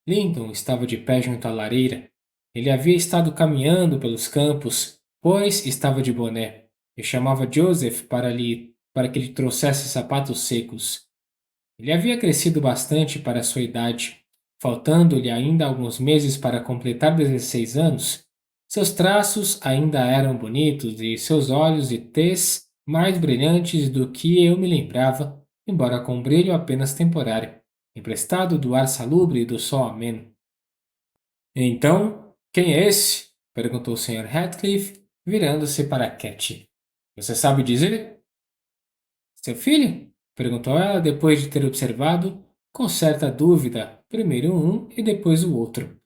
Linton estava de pé junto à lareira. Ele havia estado caminhando pelos campos, pois estava de boné. Eu chamava Joseph para que lhe trouxesse sapatos secos. Ele havia crescido bastante para sua idade. Faltando-lhe ainda alguns meses para completar 16 anos, seus traços ainda eram bonitos e seus olhos e tez mais brilhantes do que eu me lembrava, embora com um brilho apenas temporário, emprestado do ar salubre e do sol ameno. Então, quem é esse? Perguntou o Sr. Radcliffe, virando-se para Cat. Você sabe dizer? Seu filho? Perguntou ela depois de ter observado, com certa dúvida, primeiro um e depois o outro.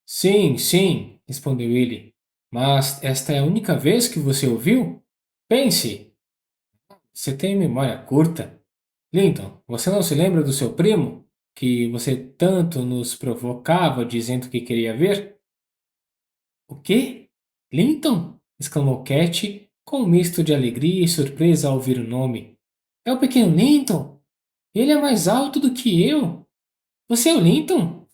Sim, sim, respondeu ele. Mas esta é a única vez que você ouviu? Pense! Você tem memória curta. Linton, você não se lembra do seu primo? Que você tanto nos provocava dizendo que queria ver? O quê? Linton? Exclamou Cat, com um misto de alegria e surpresa ao ouvir o nome. É o pequeno Linton? Ele é mais alto do que eu. Você é o Linton?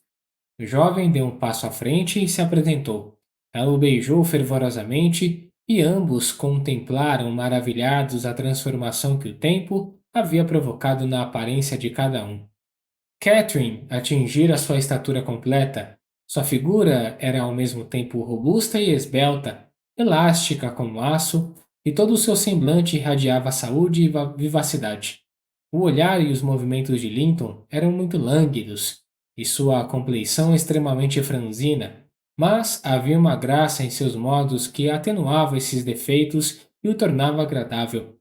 O jovem deu um passo à frente e se apresentou. Ela o beijou fervorosamente e ambos contemplaram maravilhados a transformação que o tempo havia provocado na aparência de cada um. Catherine atingira sua estatura completa. Sua figura era ao mesmo tempo robusta e esbelta, elástica como aço, e todo o seu semblante irradiava saúde e vivacidade. O olhar e os movimentos de Linton eram muito lânguidos, e sua compleição extremamente franzina, mas havia uma graça em seus modos que atenuava esses defeitos e o tornava agradável.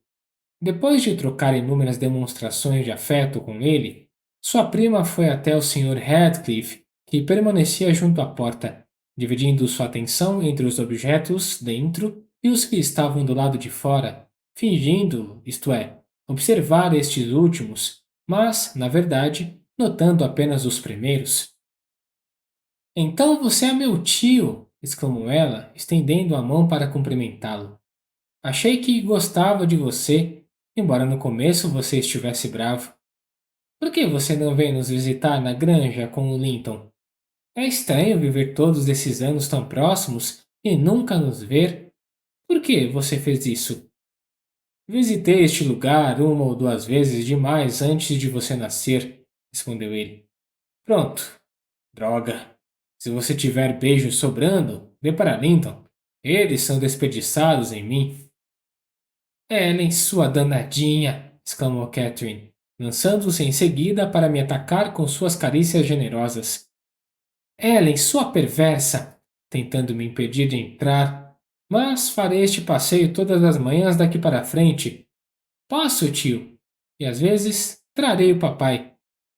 Depois de trocar inúmeras demonstrações de afeto com ele, sua prima foi até o Sr. Radcliffe, que permanecia junto à porta, dividindo sua atenção entre os objetos dentro e os que estavam do lado de fora, fingindo, isto é, observar estes últimos, mas, na verdade, notando apenas os primeiros. Então você é meu tio! Exclamou ela, estendendo a mão para cumprimentá-lo. Achei que gostava de você, embora no começo você estivesse bravo. Por que você não vem nos visitar na granja com o Linton? É estranho viver todos esses anos tão próximos e nunca nos ver. Por que você fez isso? Visitei este lugar uma ou duas vezes demais antes de você nascer, respondeu ele. Pronto. Droga. Se você tiver beijos sobrando, dê para Linton. Eles são desperdiçados em mim. Ellen, sua danadinha! Exclamou Catherine, lançando-se em seguida para me atacar com suas carícias generosas. Ellen, sua perversa! Tentando me impedir de entrar. Mas farei este passeio todas as manhãs daqui para frente. Posso, tio? E às vezes trarei o papai.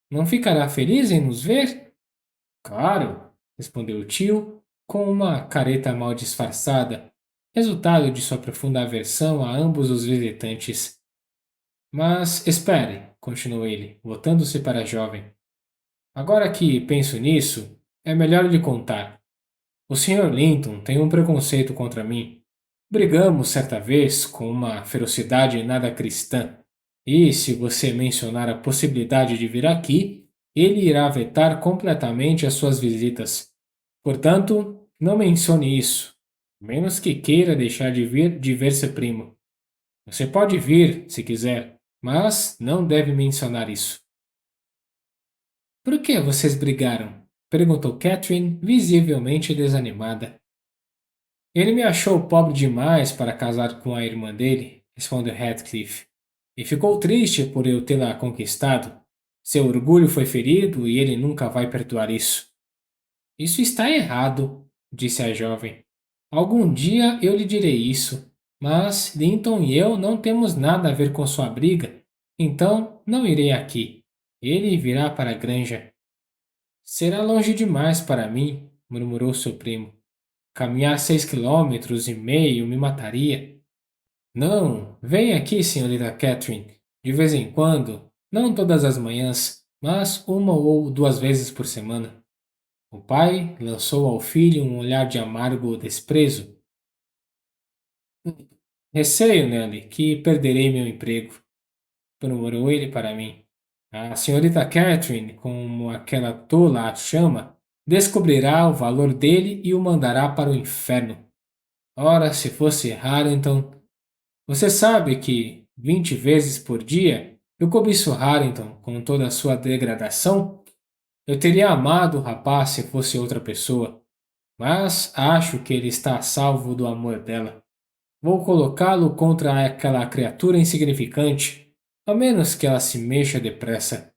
Não ficará feliz em nos ver? Claro, respondeu o tio, com uma careta mal disfarçada, resultado de sua profunda aversão a ambos os visitantes. Mas espere, continuou ele, voltando-se para a jovem. Agora que penso nisso, é melhor lhe contar. O Sr. Linton tem um preconceito contra mim. Brigamos certa vez com uma ferocidade nada cristã, e se você mencionar a possibilidade de vir aqui, ele irá vetar completamente as suas visitas. Portanto, não mencione isso, menos que queira deixar de ver seu primo. Você pode vir, se quiser, mas não deve mencionar isso. Por que vocês brigaram? Perguntou Catherine, visivelmente desanimada. Ele me achou pobre demais para casar com a irmã dele, respondeu Radcliffe, e ficou triste por eu tê-la conquistado. Seu orgulho foi ferido e ele nunca vai perdoar isso. Isso está errado, disse a jovem. Algum dia eu lhe direi isso, mas Linton e eu não temos nada a ver com sua briga, então não irei aqui. Ele virá para a granja. Será longe demais para mim, murmurou seu primo. Caminhar 6,5 km me mataria. Não, venha aqui, senhorita Catherine, de vez em quando, não todas as manhãs, mas uma ou duas vezes por semana. O pai lançou ao filho um olhar de amargo desprezo. Receio, Nelly, que perderei meu emprego, murmurou ele para mim. A senhorita Catherine, como aquela tola a chama, descobrirá o valor dele e o mandará para o inferno. Ora, se fosse Harrington. Você sabe que 20 vezes por dia eu cobiço Harrington com toda a sua degradação? Eu teria amado o rapaz se fosse outra pessoa, mas acho que ele está a salvo do amor dela. Vou colocá-lo contra aquela criatura insignificante, a menos que ela se mexa depressa.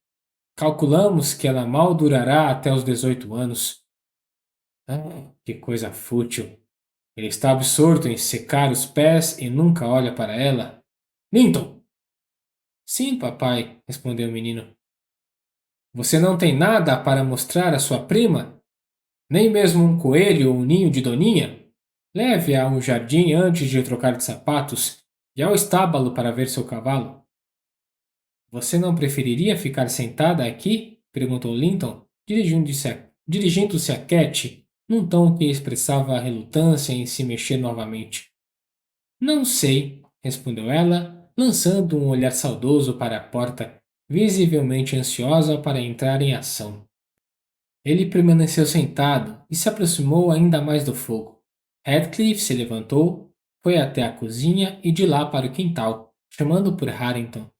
Calculamos que ela mal durará até os 18 anos. Ah, que coisa fútil! Ele está absorto em secar os pés e nunca olha para ela. Linton! Sim, papai, respondeu o menino. Você não tem nada para mostrar à sua prima? Nem mesmo um coelho ou um ninho de doninha? Leve-a ao jardim antes de trocar de sapatos e ao estábulo para ver seu cavalo. Você não preferiria ficar sentada aqui? Perguntou Linton, dirigindo-se a Cat, num tom que expressava relutância em se mexer novamente. Não sei, respondeu ela, lançando um olhar saudoso para a porta, visivelmente ansiosa para entrar em ação. Ele permaneceu sentado e se aproximou ainda mais do fogo. Radcliffe se levantou, foi até a cozinha e de lá para o quintal, chamando por Harrington.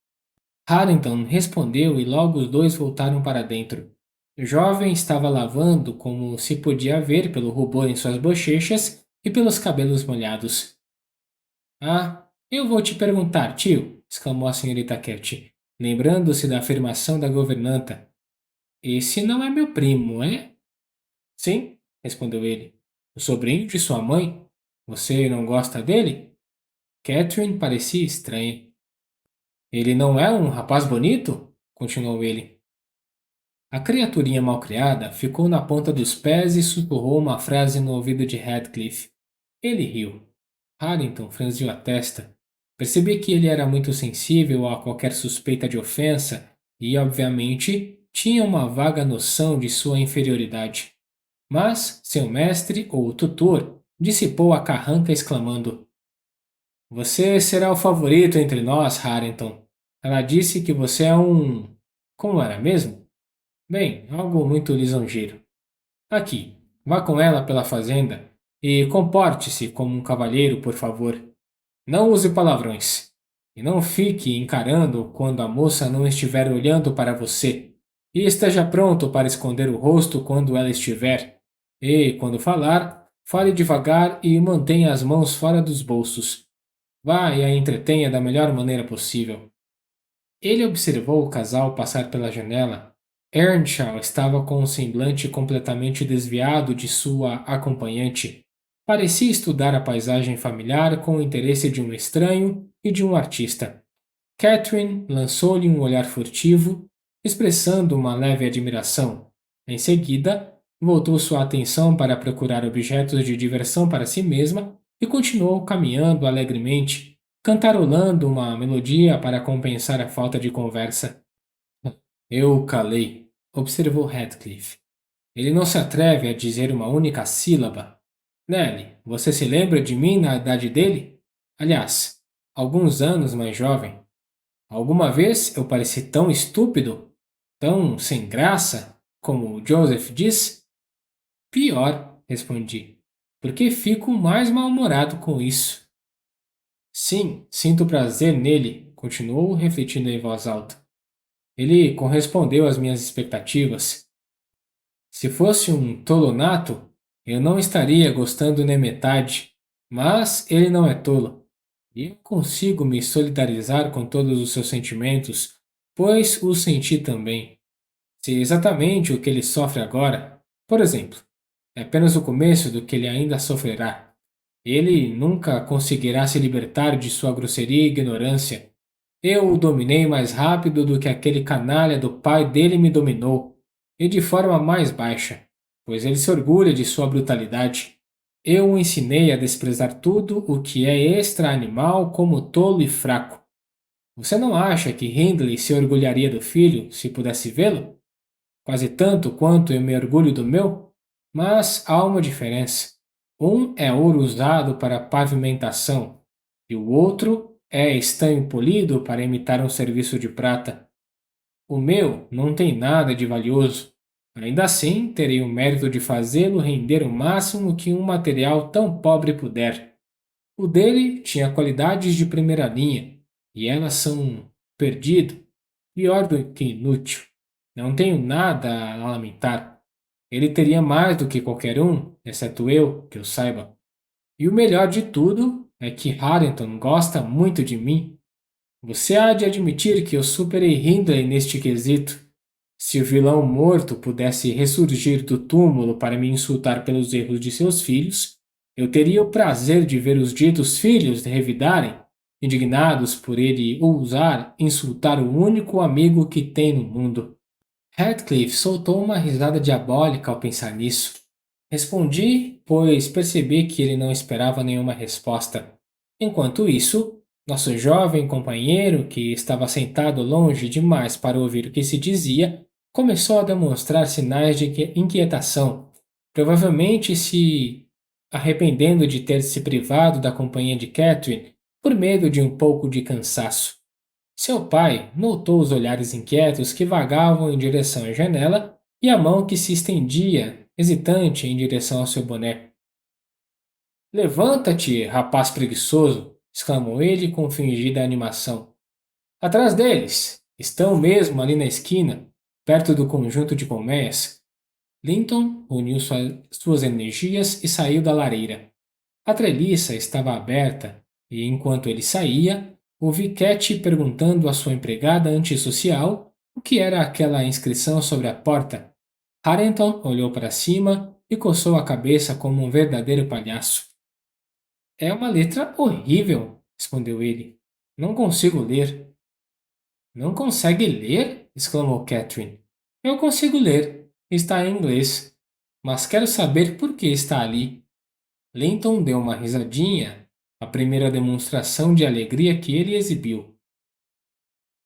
Harrington respondeu e logo os dois voltaram para dentro. O jovem estava lavando, como se podia ver pelo rubor em suas bochechas e pelos cabelos molhados. Ah, Eu vou te perguntar, tio, exclamou a senhorita Cat, lembrando-se da afirmação da governanta. Esse não é meu primo, é? Sim, respondeu ele. O sobrinho de sua mãe? Você não gosta dele? Catherine parecia estranha. Ele não é um rapaz bonito? Continuou ele. A criaturinha malcriada ficou na ponta dos pés e sussurrou uma frase no ouvido de Radcliffe. Ele riu. Harrington franziu a testa. Percebi que ele era muito sensível a qualquer suspeita de ofensa e, obviamente, tinha uma vaga noção de sua inferioridade. Mas seu mestre, ou tutor, dissipou a carranca exclamando: Você será o favorito entre nós, Harrington. Ela disse que você é um. Como era mesmo? Bem, algo muito lisonjeiro. Aqui, vá com ela pela fazenda e comporte-se como um cavalheiro, por favor. Não use palavrões. E não fique encarando quando a moça não estiver olhando para você. E esteja pronto para esconder o rosto quando ela estiver. E, quando falar, fale devagar e mantenha as mãos fora dos bolsos. Vá e a entretenha da melhor maneira possível. Ele observou o casal passar pela janela. Earnshaw estava com um semblante completamente desviado de sua acompanhante. Parecia estudar a paisagem familiar com o interesse de um estranho e de um artista. Catherine lançou-lhe um olhar furtivo, expressando uma leve admiração. Em seguida, voltou sua atenção para procurar objetos de diversão para si mesma e continuou caminhando alegremente, cantarolando uma melodia para compensar a falta de conversa. Eu o calei, observou Radcliffe. Ele não se atreve a dizer uma única sílaba. Nelly, você se lembra de mim na idade dele? Aliás, alguns anos mais jovem. Alguma vez eu pareci tão estúpido, tão sem graça, como o Joseph diz? Pior, respondi, porque fico mais mal-humorado com isso. Sim, sinto prazer nele, continuou refletindo em voz alta. Ele correspondeu às minhas expectativas. Se fosse um tolo nato, eu não estaria gostando nem metade, mas ele não é tolo. E eu consigo me solidarizar com todos os seus sentimentos, pois os senti também. Se exatamente o que ele sofre agora, por exemplo, é apenas o começo do que ele ainda sofrerá. Ele nunca conseguirá se libertar de sua grosseria e ignorância. Eu o dominei mais rápido do que aquele canalha do pai dele me dominou, e de forma mais baixa, pois ele se orgulha de sua brutalidade. Eu o ensinei a desprezar tudo o que é extra-animal como tolo e fraco. Você não acha que Hindley se orgulharia do filho se pudesse vê-lo? Quase tanto quanto eu me orgulho do meu? Mas há uma diferença. Um é ouro usado para pavimentação, e o outro é estanho polido para imitar um serviço de prata. O meu não tem nada de valioso. Ainda assim, terei o mérito de fazê-lo render o máximo que um material tão pobre puder. O dele tinha qualidades de primeira linha, e elas são perdido, pior do que inútil. Não tenho nada a lamentar. Ele teria mais do que qualquer um, exceto eu, que eu saiba. E o melhor de tudo é que Harrington gosta muito de mim. Você há de admitir que eu superei Hindley neste quesito. Se o vilão morto pudesse ressurgir do túmulo para me insultar pelos erros de seus filhos, eu teria o prazer de ver os ditos filhos revidarem, indignados por ele ousar insultar o único amigo que tem no mundo. Radcliffe soltou uma risada diabólica ao pensar nisso. Respondi, pois percebi que ele não esperava nenhuma resposta. Enquanto isso, nosso jovem companheiro, que estava sentado longe demais para ouvir o que se dizia, começou a demonstrar sinais de inquietação, provavelmente se arrependendo de ter se privado da companhia de Catherine por medo de um pouco de cansaço. Seu pai notou os olhares inquietos que vagavam em direção à janela e a mão que se estendia, hesitante, em direção ao seu boné. Levanta-te, rapaz preguiçoso! Exclamou ele com fingida animação. Atrás deles! Estão mesmo ali na esquina, perto do conjunto de colmeias. Linton uniu suas energias e saiu da lareira. A treliça estava aberta e enquanto ele saía, ouvi Cat perguntando à sua empregada antissocial o que era aquela inscrição sobre a porta. Harrington olhou para cima e coçou a cabeça como um verdadeiro palhaço. É uma letra horrível, respondeu ele. Não consigo ler. Não consegue ler? Exclamou Catherine. Eu consigo ler. Está em inglês. Mas quero saber por que está ali. Linton deu uma risadinha, a primeira demonstração de alegria que ele exibiu.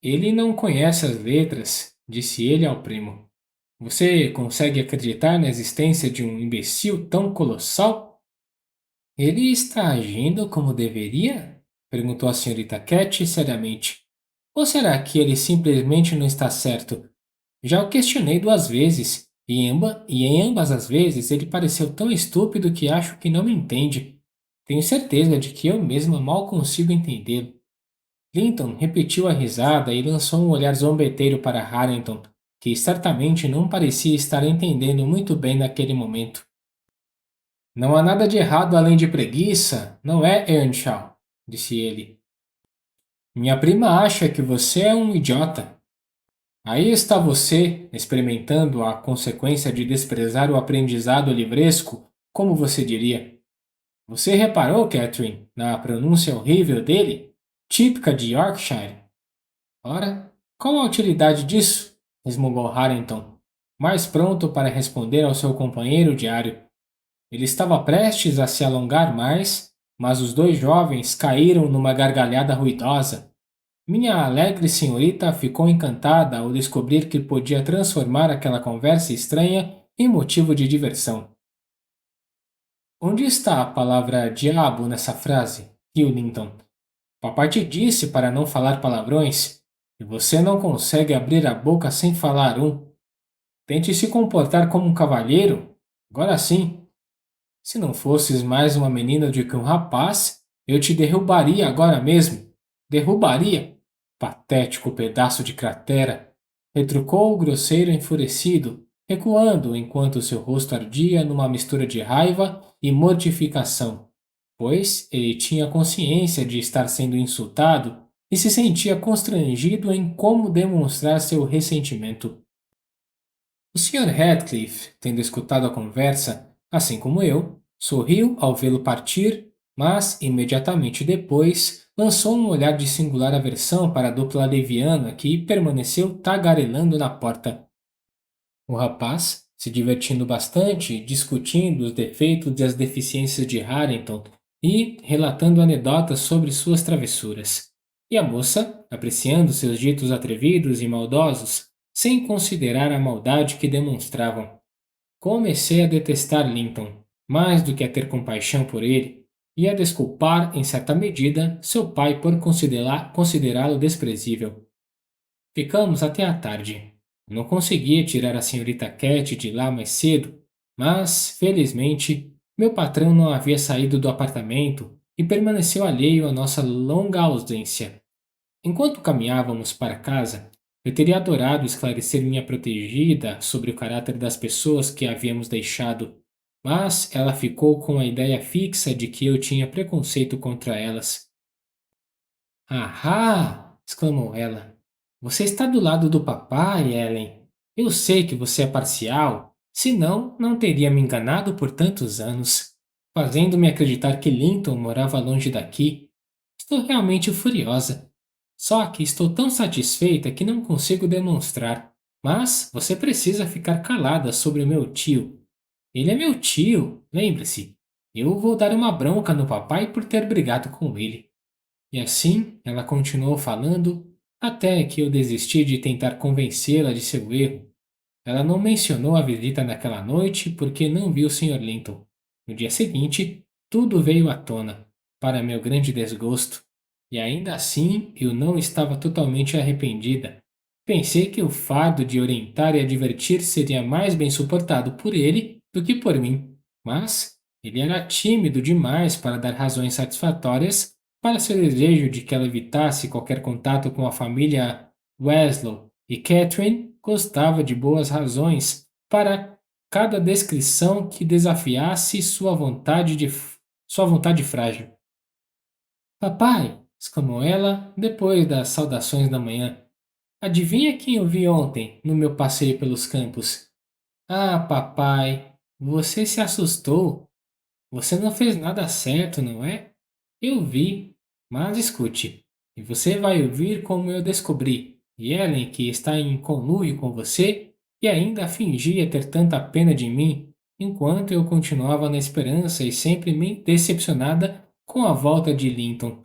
Ele não conhece as letras, disse ele ao primo. Você consegue acreditar na existência de um imbecil tão colossal? Ele está agindo como deveria? Perguntou a senhorita Cat seriamente. Ou será que ele simplesmente não está certo? Já o questionei 2 vezes, e em ambas as vezes ele pareceu tão estúpido que acho que não me entende. Tenho certeza de que eu mesma mal consigo entendê-lo. Linton repetiu a risada e lançou um olhar zombeteiro para Harrington, que certamente não parecia estar entendendo muito bem naquele momento. Não há nada de errado além de preguiça, não é, Earnshaw? Disse ele. Minha prima acha que você é um idiota. Aí está você, experimentando a consequência de desprezar o aprendizado livresco, como você diria. Você reparou, Catherine, na pronúncia horrível dele? Típica de Yorkshire. Ora, qual a utilidade disso? Resmungou Harrington, mais pronto para responder ao seu companheiro diário. Ele estava prestes a se alongar mais, mas os dois jovens caíram numa gargalhada ruidosa. Minha alegre senhorita ficou encantada ao descobrir que podia transformar aquela conversa estranha em motivo de diversão. Onde está a palavra diabo nessa frase? Riu Linton. Papai te disse para não falar palavrões, e você não consegue abrir a boca sem falar um. Tente se comportar como um cavalheiro. Agora sim. Se não fosses mais uma menina do que um rapaz, eu te derrubaria agora mesmo. Derrubaria? Patético pedaço de cratera! Retrucou o grosseiro enfurecido, recuando enquanto seu rosto ardia numa mistura de raiva e mortificação, pois ele tinha consciência de estar sendo insultado e se sentia constrangido em como demonstrar seu ressentimento. O Sr. Radcliffe, tendo escutado a conversa, assim como eu, sorriu ao vê-lo partir, mas, imediatamente depois, lançou um olhar de singular aversão para a dupla leviana que permaneceu tagarelando na porta. O rapaz, se divertindo bastante, discutindo os defeitos e as deficiências de Harrington e relatando anedotas sobre suas travessuras. E a moça, apreciando seus ditos atrevidos e maldosos, sem considerar a maldade que demonstravam. Comecei a detestar Linton, mais do que a ter compaixão por ele, e a desculpar, em certa medida, seu pai por considerá-lo desprezível. Ficamos até a tarde. Não conseguia tirar a senhorita Cat de lá mais cedo, mas, felizmente, meu patrão não havia saído do apartamento e permaneceu alheio à nossa longa ausência. Enquanto caminhávamos para casa, eu teria adorado esclarecer minha protegida sobre o caráter das pessoas que havíamos deixado, mas ela ficou com a ideia fixa de que eu tinha preconceito contra elas. Ahá! Exclamou ela. Você está do lado do papai, Ellen. Eu sei que você é parcial, senão não teria me enganado por tantos anos, fazendo-me acreditar que Linton morava longe daqui. Estou realmente furiosa. Só que estou tão satisfeita que não consigo demonstrar. Mas você precisa ficar calada sobre o meu tio. Ele é meu tio, lembre-se. Eu vou dar uma bronca no papai por ter brigado com ele. E assim ela continuou falando até que eu desisti de tentar convencê-la de seu erro. Ela não mencionou a visita naquela noite porque não viu o Sr. Linton. No dia seguinte, tudo veio à tona, para meu grande desgosto. E ainda assim, eu não estava totalmente arrependida. Pensei que o fardo de orientar e advertir seria mais bem suportado por ele do que por mim. Mas ele era tímido demais para dar razões satisfatórias para seu desejo de que ela evitasse qualquer contato com a família Weslow, e Catherine gostava de boas razões para cada descrição que desafiasse sua vontade frágil. Papai, exclamou ela depois das saudações da manhã. Adivinha quem eu vi ontem no meu passeio pelos campos? Ah, papai, você se assustou. Você não fez nada certo, não é? Eu vi, mas escute. E você vai ouvir como eu descobri. E Ellen, que está em conluio com você, e ainda fingia ter tanta pena de mim, enquanto eu continuava na esperança e sempre me decepcionada com a volta de Linton.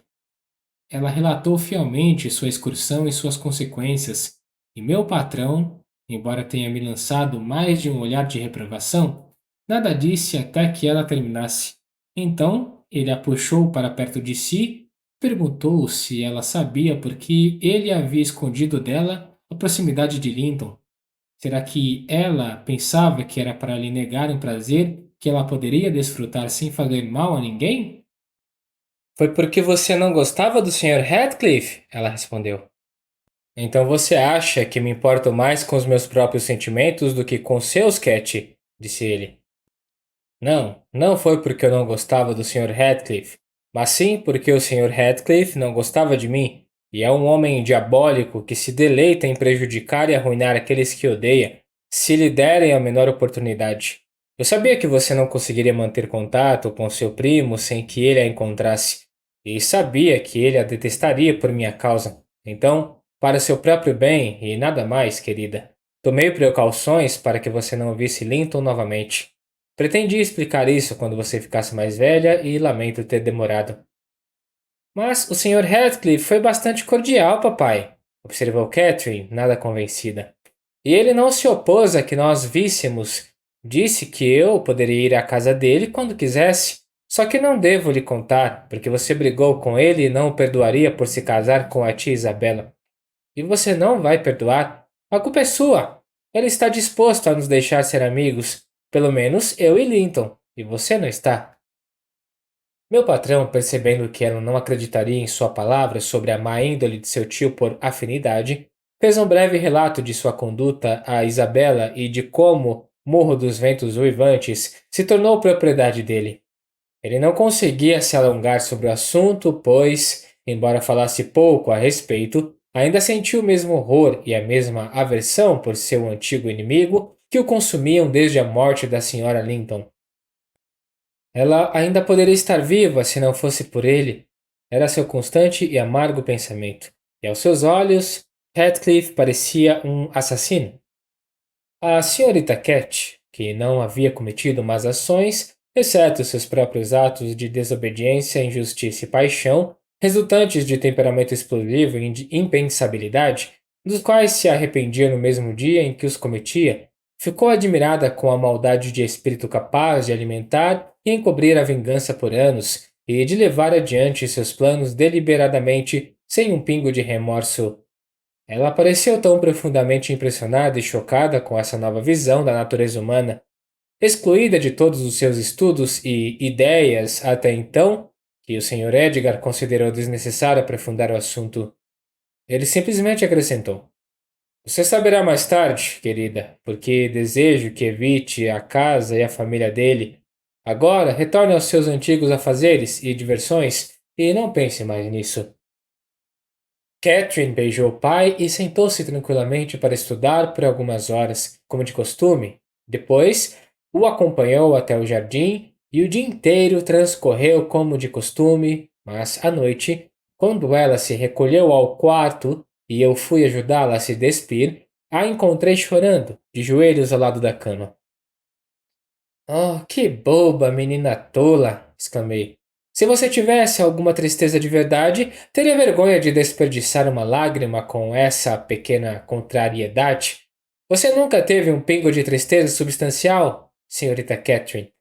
Ela relatou fielmente sua excursão e suas consequências, e meu patrão, embora tenha me lançado mais de um olhar de reprovação, nada disse até que ela terminasse. Então ele a puxou para perto de si, perguntou se ela sabia por que ele havia escondido dela a proximidade de Linton. Será que ela pensava que era para lhe negar um prazer que ela poderia desfrutar sem fazer mal a ninguém? Foi porque você não gostava do Sr. Radcliffe, ela respondeu. Então você acha que me importo mais com os meus próprios sentimentos do que com seus, Cat? Disse ele. Não, não foi porque eu não gostava do Sr. Radcliffe, mas sim porque o Sr. Radcliffe não gostava de mim, e é um homem diabólico que se deleita em prejudicar e arruinar aqueles que odeia, se lhe derem a menor oportunidade. Eu sabia que você não conseguiria manter contato com seu primo sem que ele a encontrasse, e sabia que ele a detestaria por minha causa. Então, para seu próprio bem e nada mais, querida, tomei precauções para que você não visse Linton novamente. Pretendia explicar isso quando você ficasse mais velha e lamento ter demorado. Mas o Sr. Radcliffe foi bastante cordial, papai, observou Catherine, nada convencida. E ele não se opôs a que nós víssemos. Disse que eu poderia ir à casa dele quando quisesse. Só que não devo lhe contar, porque você brigou com ele e não o perdoaria por se casar com a tia Isabela. E você não vai perdoar. A culpa é sua. Ele está disposto a nos deixar ser amigos. Pelo menos eu e Linton. E você não está. Meu patrão, percebendo que ela não acreditaria em sua palavra sobre a má índole de seu tio por afinidade, fez um breve relato de sua conduta a Isabela e de como Morro dos Ventos Uivantes se tornou propriedade dele. Ele não conseguia se alongar sobre o assunto, pois, embora falasse pouco a respeito, ainda sentia o mesmo horror e a mesma aversão por seu antigo inimigo que o consumiam desde a morte da senhora Linton. Ela ainda poderia estar viva se não fosse por ele. Era seu constante e amargo pensamento. E aos seus olhos, Heathcliff parecia um assassino. A senhorita Cat, que não havia cometido más ações, exceto seus próprios atos de desobediência, injustiça e paixão, resultantes de temperamento explosivo e de impensabilidade, dos quais se arrependia no mesmo dia em que os cometia, ficou admirada com a maldade de espírito capaz de alimentar e encobrir a vingança por anos e de levar adiante seus planos deliberadamente, sem um pingo de remorso. Ela pareceu tão profundamente impressionada e chocada com essa nova visão da natureza humana, excluída de todos os seus estudos e ideias até então, que o Sr. Edgar considerou desnecessário aprofundar o assunto. Ele simplesmente acrescentou: Você saberá mais tarde, querida, porque desejo que evite a casa e a família dele. Agora, retorne aos seus antigos afazeres e diversões e não pense mais nisso. Catherine beijou o pai e sentou-se tranquilamente para estudar por algumas horas, como de costume. Depois, o acompanhou até o jardim e o dia inteiro transcorreu como de costume, mas à noite, quando ela se recolheu ao quarto e eu fui ajudá-la a se despir, a encontrei chorando, de joelhos ao lado da cama. Oh, que boba, menina tola! Exclamei. Se você tivesse alguma tristeza de verdade, teria vergonha de desperdiçar uma lágrima com essa pequena contrariedade. Você nunca teve um pingo de tristeza substancial, senhorita Catherine?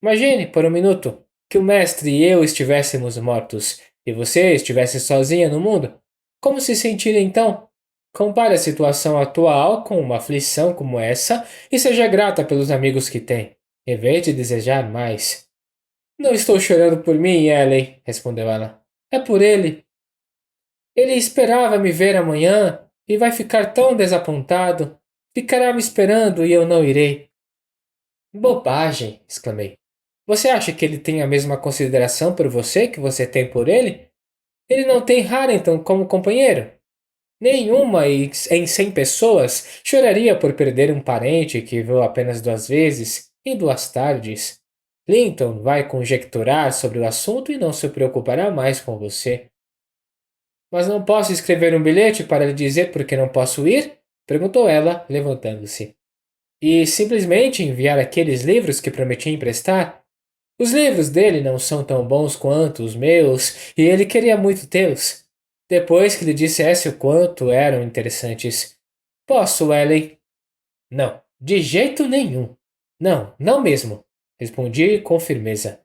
Imagine, por um minuto, que o mestre e eu estivéssemos mortos e você estivesse sozinha no mundo. Como se sentiria então? Compare a situação atual com uma aflição como essa e seja grata pelos amigos que tem, em vez de desejar mais. Não estou chorando por mim, Ellen, respondeu ela. É por ele. Ele esperava me ver amanhã e vai ficar tão desapontado. Ficará me esperando e eu não irei. Bobagem, exclamei. Você acha que ele tem a mesma consideração por você que você tem por ele? Ele não tem Harrington como companheiro. Nenhuma em 100 pessoas choraria por perder um parente que viu apenas 2 vezes em 2 tardes. Linton vai conjecturar sobre o assunto e não se preocupará mais com você. Mas não posso escrever um bilhete para lhe dizer por que não posso ir? Perguntou ela, levantando-se. E simplesmente enviar aqueles livros que prometi emprestar? Os livros dele não são tão bons quanto os meus, e ele queria muito tê-los. Depois que lhe dissesse o quanto eram interessantes. Posso, Ellie? Não, de jeito nenhum. Não, não mesmo, respondi com firmeza.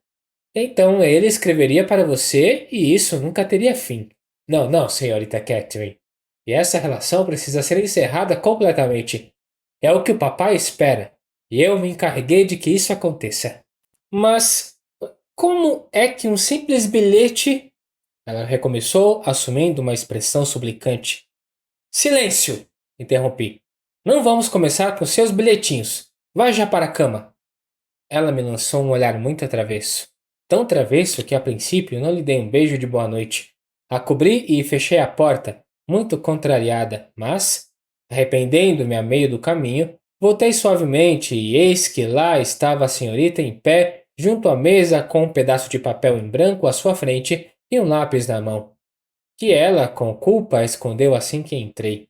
Então ele escreveria para você e isso nunca teria fim. Não, não, senhorita Catherine. E essa relação precisa ser encerrada completamente. É o que o papai espera, e eu me encarreguei de que isso aconteça. Mas como é que um simples bilhete. Ela recomeçou, assumindo uma expressão suplicante. Silêncio! Interrompi. Não vamos começar com seus bilhetinhos. Vá já para a cama. Ela me lançou um olhar muito travesso. Tão travesso que a princípio não lhe dei um beijo de boa noite. A cobri e fechei a porta, muito contrariada, mas, arrependendo-me a meio do caminho, voltei suavemente e eis que lá estava a senhorita em pé, junto à mesa com um pedaço de papel em branco à sua frente e um lápis na mão, que ela, com culpa, escondeu assim que entrei.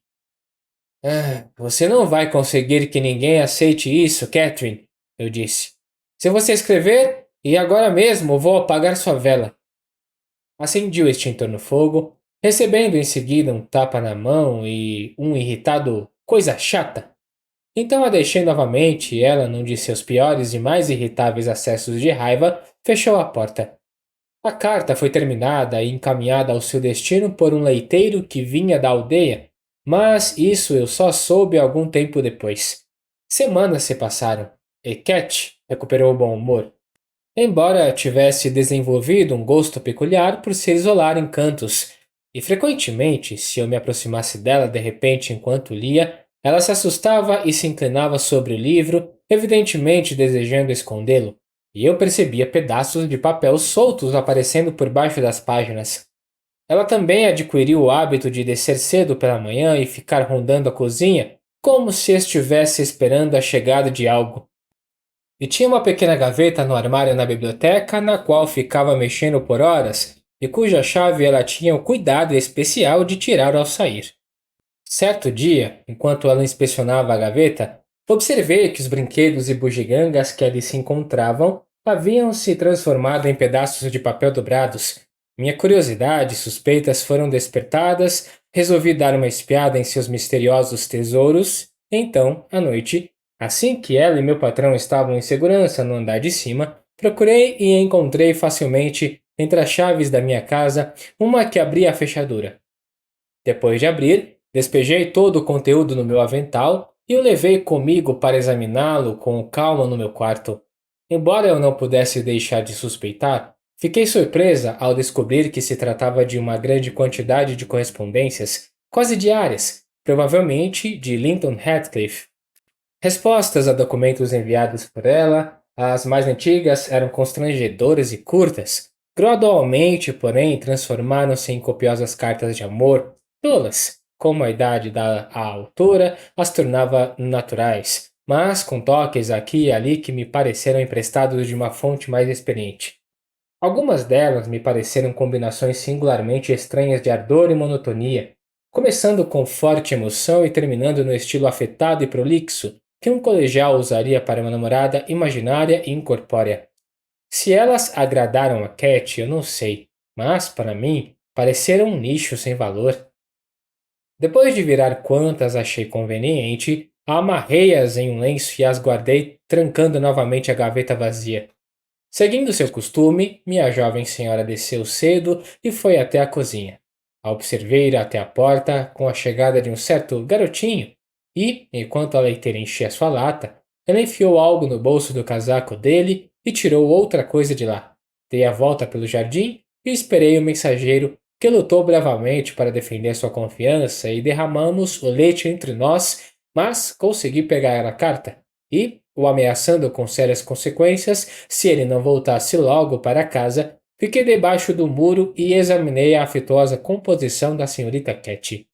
Ah, você não vai conseguir que ninguém aceite isso, Catherine, eu disse. Se você escrever, e agora mesmo vou apagar sua vela. Acendi o extintor no fogo, recebendo em seguida um tapa na mão e um irritado coisa chata. Então a deixei novamente e ela, num de seus piores e mais irritáveis acessos de raiva, fechou a porta. A carta foi terminada e encaminhada ao seu destino por um leiteiro que vinha da aldeia, mas isso eu só soube algum tempo depois. Semanas se passaram, e Cat recuperou o bom humor, embora tivesse desenvolvido um gosto peculiar por se isolar em cantos, e frequentemente, se eu me aproximasse dela de repente enquanto lia, ela se assustava e se inclinava sobre o livro, evidentemente desejando escondê-lo, e eu percebia pedaços de papel soltos aparecendo por baixo das páginas. Ela também adquiriu o hábito de descer cedo pela manhã e ficar rondando a cozinha, como se estivesse esperando a chegada de algo. E tinha uma pequena gaveta no armário na biblioteca, na qual ficava mexendo por horas, e cuja chave ela tinha o cuidado especial de tirar ao sair. Certo dia, enquanto ela inspecionava a gaveta, observei que os brinquedos e bugigangas que ali se encontravam haviam se transformado em pedaços de papel dobrados. Minha curiosidade e suspeitas foram despertadas, resolvi dar uma espiada em seus misteriosos tesouros. Então, à noite, assim que ela e meu patrão estavam em segurança no andar de cima, procurei e encontrei facilmente, entre as chaves da minha casa, uma que abria a fechadura. Depois de abrir, despejei todo o conteúdo no meu avental e o levei comigo para examiná-lo com calma no meu quarto. Embora eu não pudesse deixar de suspeitar, fiquei surpresa ao descobrir que se tratava de uma grande quantidade de correspondências, quase diárias, provavelmente de Linton Radcliffe. Respostas a documentos enviados por ela, as mais antigas eram constrangedoras e curtas. Gradualmente, porém, transformaram-se em copiosas cartas de amor, tolas, como a idade da a autora as tornava naturais, mas com toques aqui e ali que me pareceram emprestados de uma fonte mais experiente. Algumas delas me pareceram combinações singularmente estranhas de ardor e monotonia, começando com forte emoção e terminando no estilo afetado e prolixo que um colegial usaria para uma namorada imaginária e incorpórea. Se elas agradaram a Cat, eu não sei, mas, para mim, pareceram um nicho sem valor. Depois de virar quantas achei conveniente, amarrei-as em um lenço e as guardei, trancando novamente a gaveta vazia. Seguindo seu costume, minha jovem senhora desceu cedo e foi até a cozinha. A observei ir até a porta com a chegada de um certo garotinho e, enquanto a leiteira enchia sua lata, ela enfiou algo no bolso do casaco dele e tirou outra coisa de lá. Dei a volta pelo jardim e esperei o mensageiro que lutou bravamente para defender sua confiança e derramamos o leite entre nós, mas consegui pegar a carta e, o ameaçando com sérias consequências se ele não voltasse logo para casa, Fiquei debaixo do muro e examinei a afetuosa composição da senhorita Cat.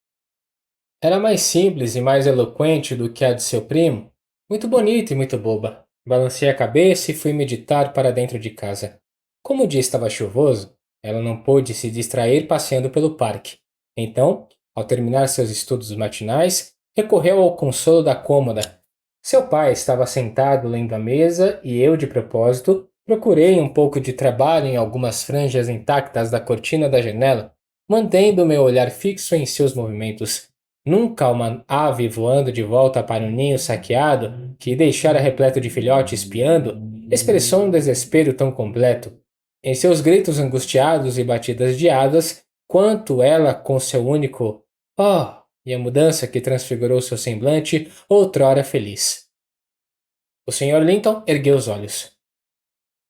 Era mais simples e mais eloquente do que a de seu primo, muito bonita e muito boba. Balancei a cabeça e fui meditar para dentro de casa. Como o dia estava chuvoso, ela não pôde se distrair passeando pelo parque. Então, ao terminar seus estudos matinais, recorreu ao consolo da cômoda. Seu pai estava sentado lendo à mesa e eu, de propósito, procurei um pouco de trabalho em algumas franjas intactas da cortina da janela, mantendo meu olhar fixo em seus movimentos. Nunca uma ave voando de volta para um ninho saqueado, que deixara repleto de filhotes espiando, expressou um desespero tão completo. Em seus gritos angustiados e batidas de asas, quanto ela com seu único "oh" e a mudança que transfigurou seu semblante, outrora feliz. O Sr. Linton ergueu os olhos.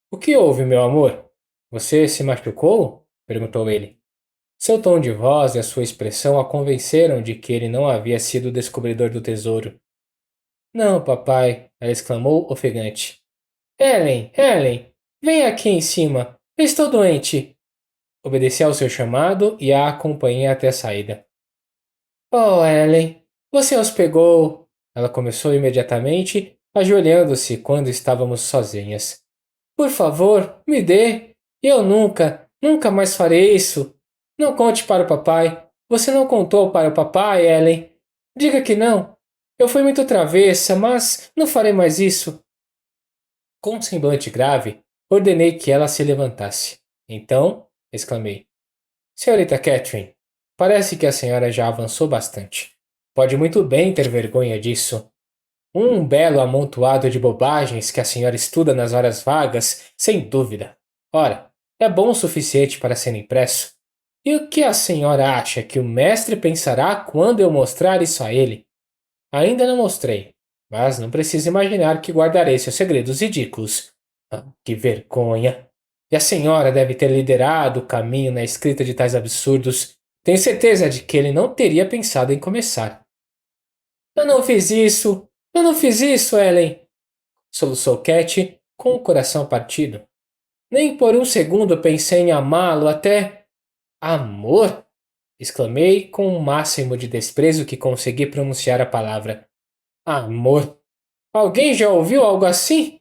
"O que houve, meu amor? Você se machucou?" perguntou ele. Seu tom de voz e a sua expressão a convenceram de que ele não havia sido o descobridor do tesouro. "Não, papai", ela exclamou, ofegante. "Ellen, Ellen, venha aqui em cima. Eu estou doente." Obedeci ao seu chamado e a acompanhei até a saída. "Oh, Ellen, você os pegou." Ela começou imediatamente, ajoelhando-se quando estávamos sozinhas. "Por favor, me dê. Eu nunca, nunca mais farei isso. Não conte para o papai. Você não contou para o papai, Ellen. Diga que não. Eu fui muito travessa, mas não farei mais isso." Com um semblante grave, ordenei que ela se levantasse. "Então", exclamei, "Senhorita Catherine, parece que a senhora já avançou bastante. Pode muito bem ter vergonha disso. Um belo amontoado de bobagens que a senhora estuda nas horas vagas, sem dúvida. Ora, é bom o suficiente para ser impresso. E o que a senhora acha que o mestre pensará quando eu mostrar isso a ele? Ainda não mostrei, mas não precisa imaginar que guardarei seus segredos ridículos. Ah, que vergonha! E a senhora deve ter liderado o caminho na escrita de tais absurdos. Tenho certeza de que ele não teria pensado em começar." "Eu não fiz isso! Eu não fiz isso, Ellen!" soluçou Cat, com o coração partido. "Nem por um segundo pensei em amá-lo até." "Amor?" exclamei com o máximo de desprezo que consegui pronunciar a palavra. "Amor? Alguém já ouviu algo assim?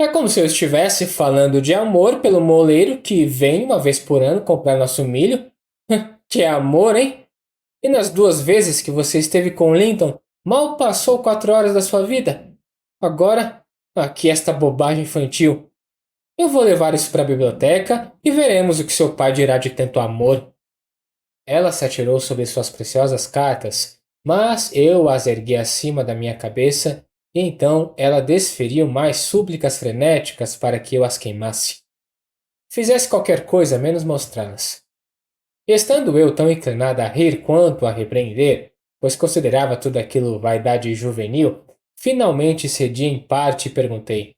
É como se eu estivesse falando de amor pelo moleiro que vem uma vez por ano comprar nosso milho. Que é amor, hein? E nas 2 vezes que você esteve com Linton, mal passou 4 horas da sua vida. Agora, aqui esta bobagem infantil. Eu vou levar isso para a biblioteca e veremos o que seu pai dirá de tanto amor." Ela se atirou sobre suas preciosas cartas, mas eu as ergui acima da minha cabeça e então ela desferiu mais súplicas frenéticas para que eu as queimasse. Fizesse qualquer coisa menos mostrá-las. Estando eu tão inclinada a rir quanto a repreender, pois considerava tudo aquilo vaidade juvenil, finalmente cedi em parte e perguntei: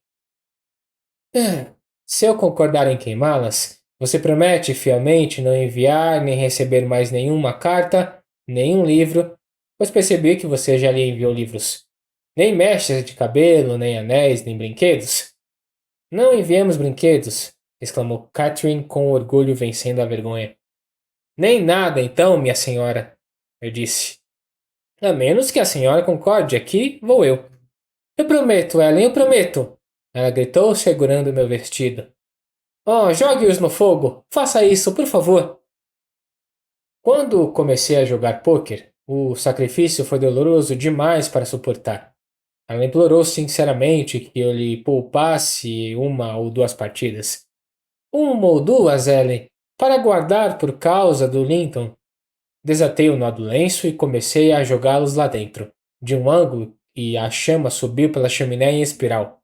Se eu concordar em queimá-las, você promete fielmente não enviar nem receber mais nenhuma carta, nenhum livro, pois percebi que você já lhe enviou livros. Nem mechas de cabelo, nem anéis, nem brinquedos?" "Não enviamos brinquedos", exclamou Catherine com orgulho vencendo a vergonha. "Nem nada, então, minha senhora", eu disse. "A menos que a senhora concorde, aqui vou eu." "Eu prometo, Ellen, eu prometo!" ela gritou, segurando meu vestido. "Oh, jogue-os no fogo! Faça isso, por favor!" Quando comecei a jogar pôquer, o sacrifício foi doloroso demais para suportar. Ela implorou sinceramente que eu lhe poupasse 1 ou 2 partidas. "Uma ou duas, Ellen, para guardar por causa do Linton." Desatei o nó do lenço e comecei a jogá-los lá dentro, de um ângulo, e a chama subiu pela chaminé em espiral.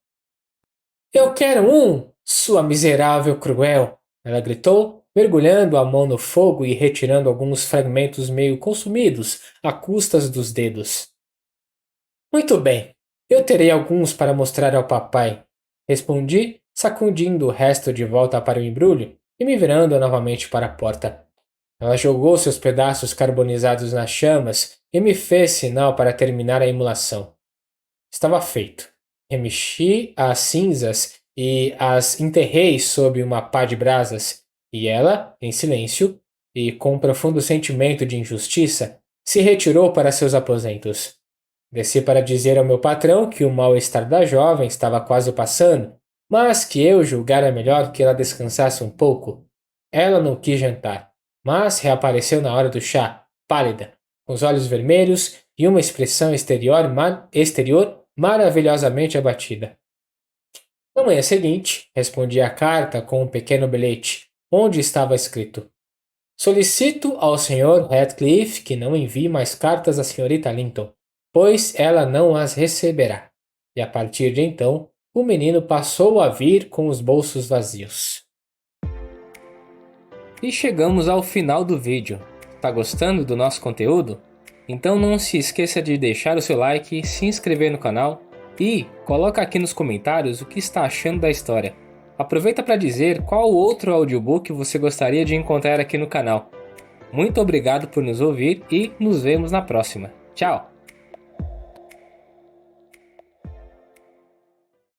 "Eu quero um, sua miserável cruel!" ela gritou, mergulhando a mão no fogo e retirando alguns fragmentos meio consumidos à custas dos dedos. "Muito bem, eu terei alguns para mostrar ao papai", respondi, sacudindo o resto de volta para o embrulho e me virando novamente para a porta. Ela jogou seus pedaços carbonizados nas chamas e me fez sinal para terminar a imolação. Estava feito. Remexi as cinzas e as enterrei sob uma pá de brasas, E ela, em silêncio, e com um profundo sentimento de injustiça, se retirou para seus aposentos. Desci para dizer ao meu patrão que o mal-estar da jovem estava quase passando, mas que eu julgara melhor que ela descansasse um pouco. Ela não quis jantar, mas reapareceu na hora do chá, pálida, com os olhos vermelhos e uma expressão exterior maravilhosamente abatida. Na manhã seguinte, respondi a carta com um pequeno bilhete, onde estava escrito: Solicito ao Sr. Radcliffe que não envie mais cartas à Sra. Linton, pois ela não as receberá. E a partir de então, o menino passou a vir com os bolsos vazios. E chegamos ao final do vídeo. Tá gostando do nosso conteúdo? Então não se esqueça de deixar o seu like, se inscrever no canal e coloca aqui nos comentários o que está achando da história. Aproveita para dizer qual outro audiobook você gostaria de encontrar aqui no canal. Muito obrigado por nos ouvir e nos vemos na próxima. Tchau!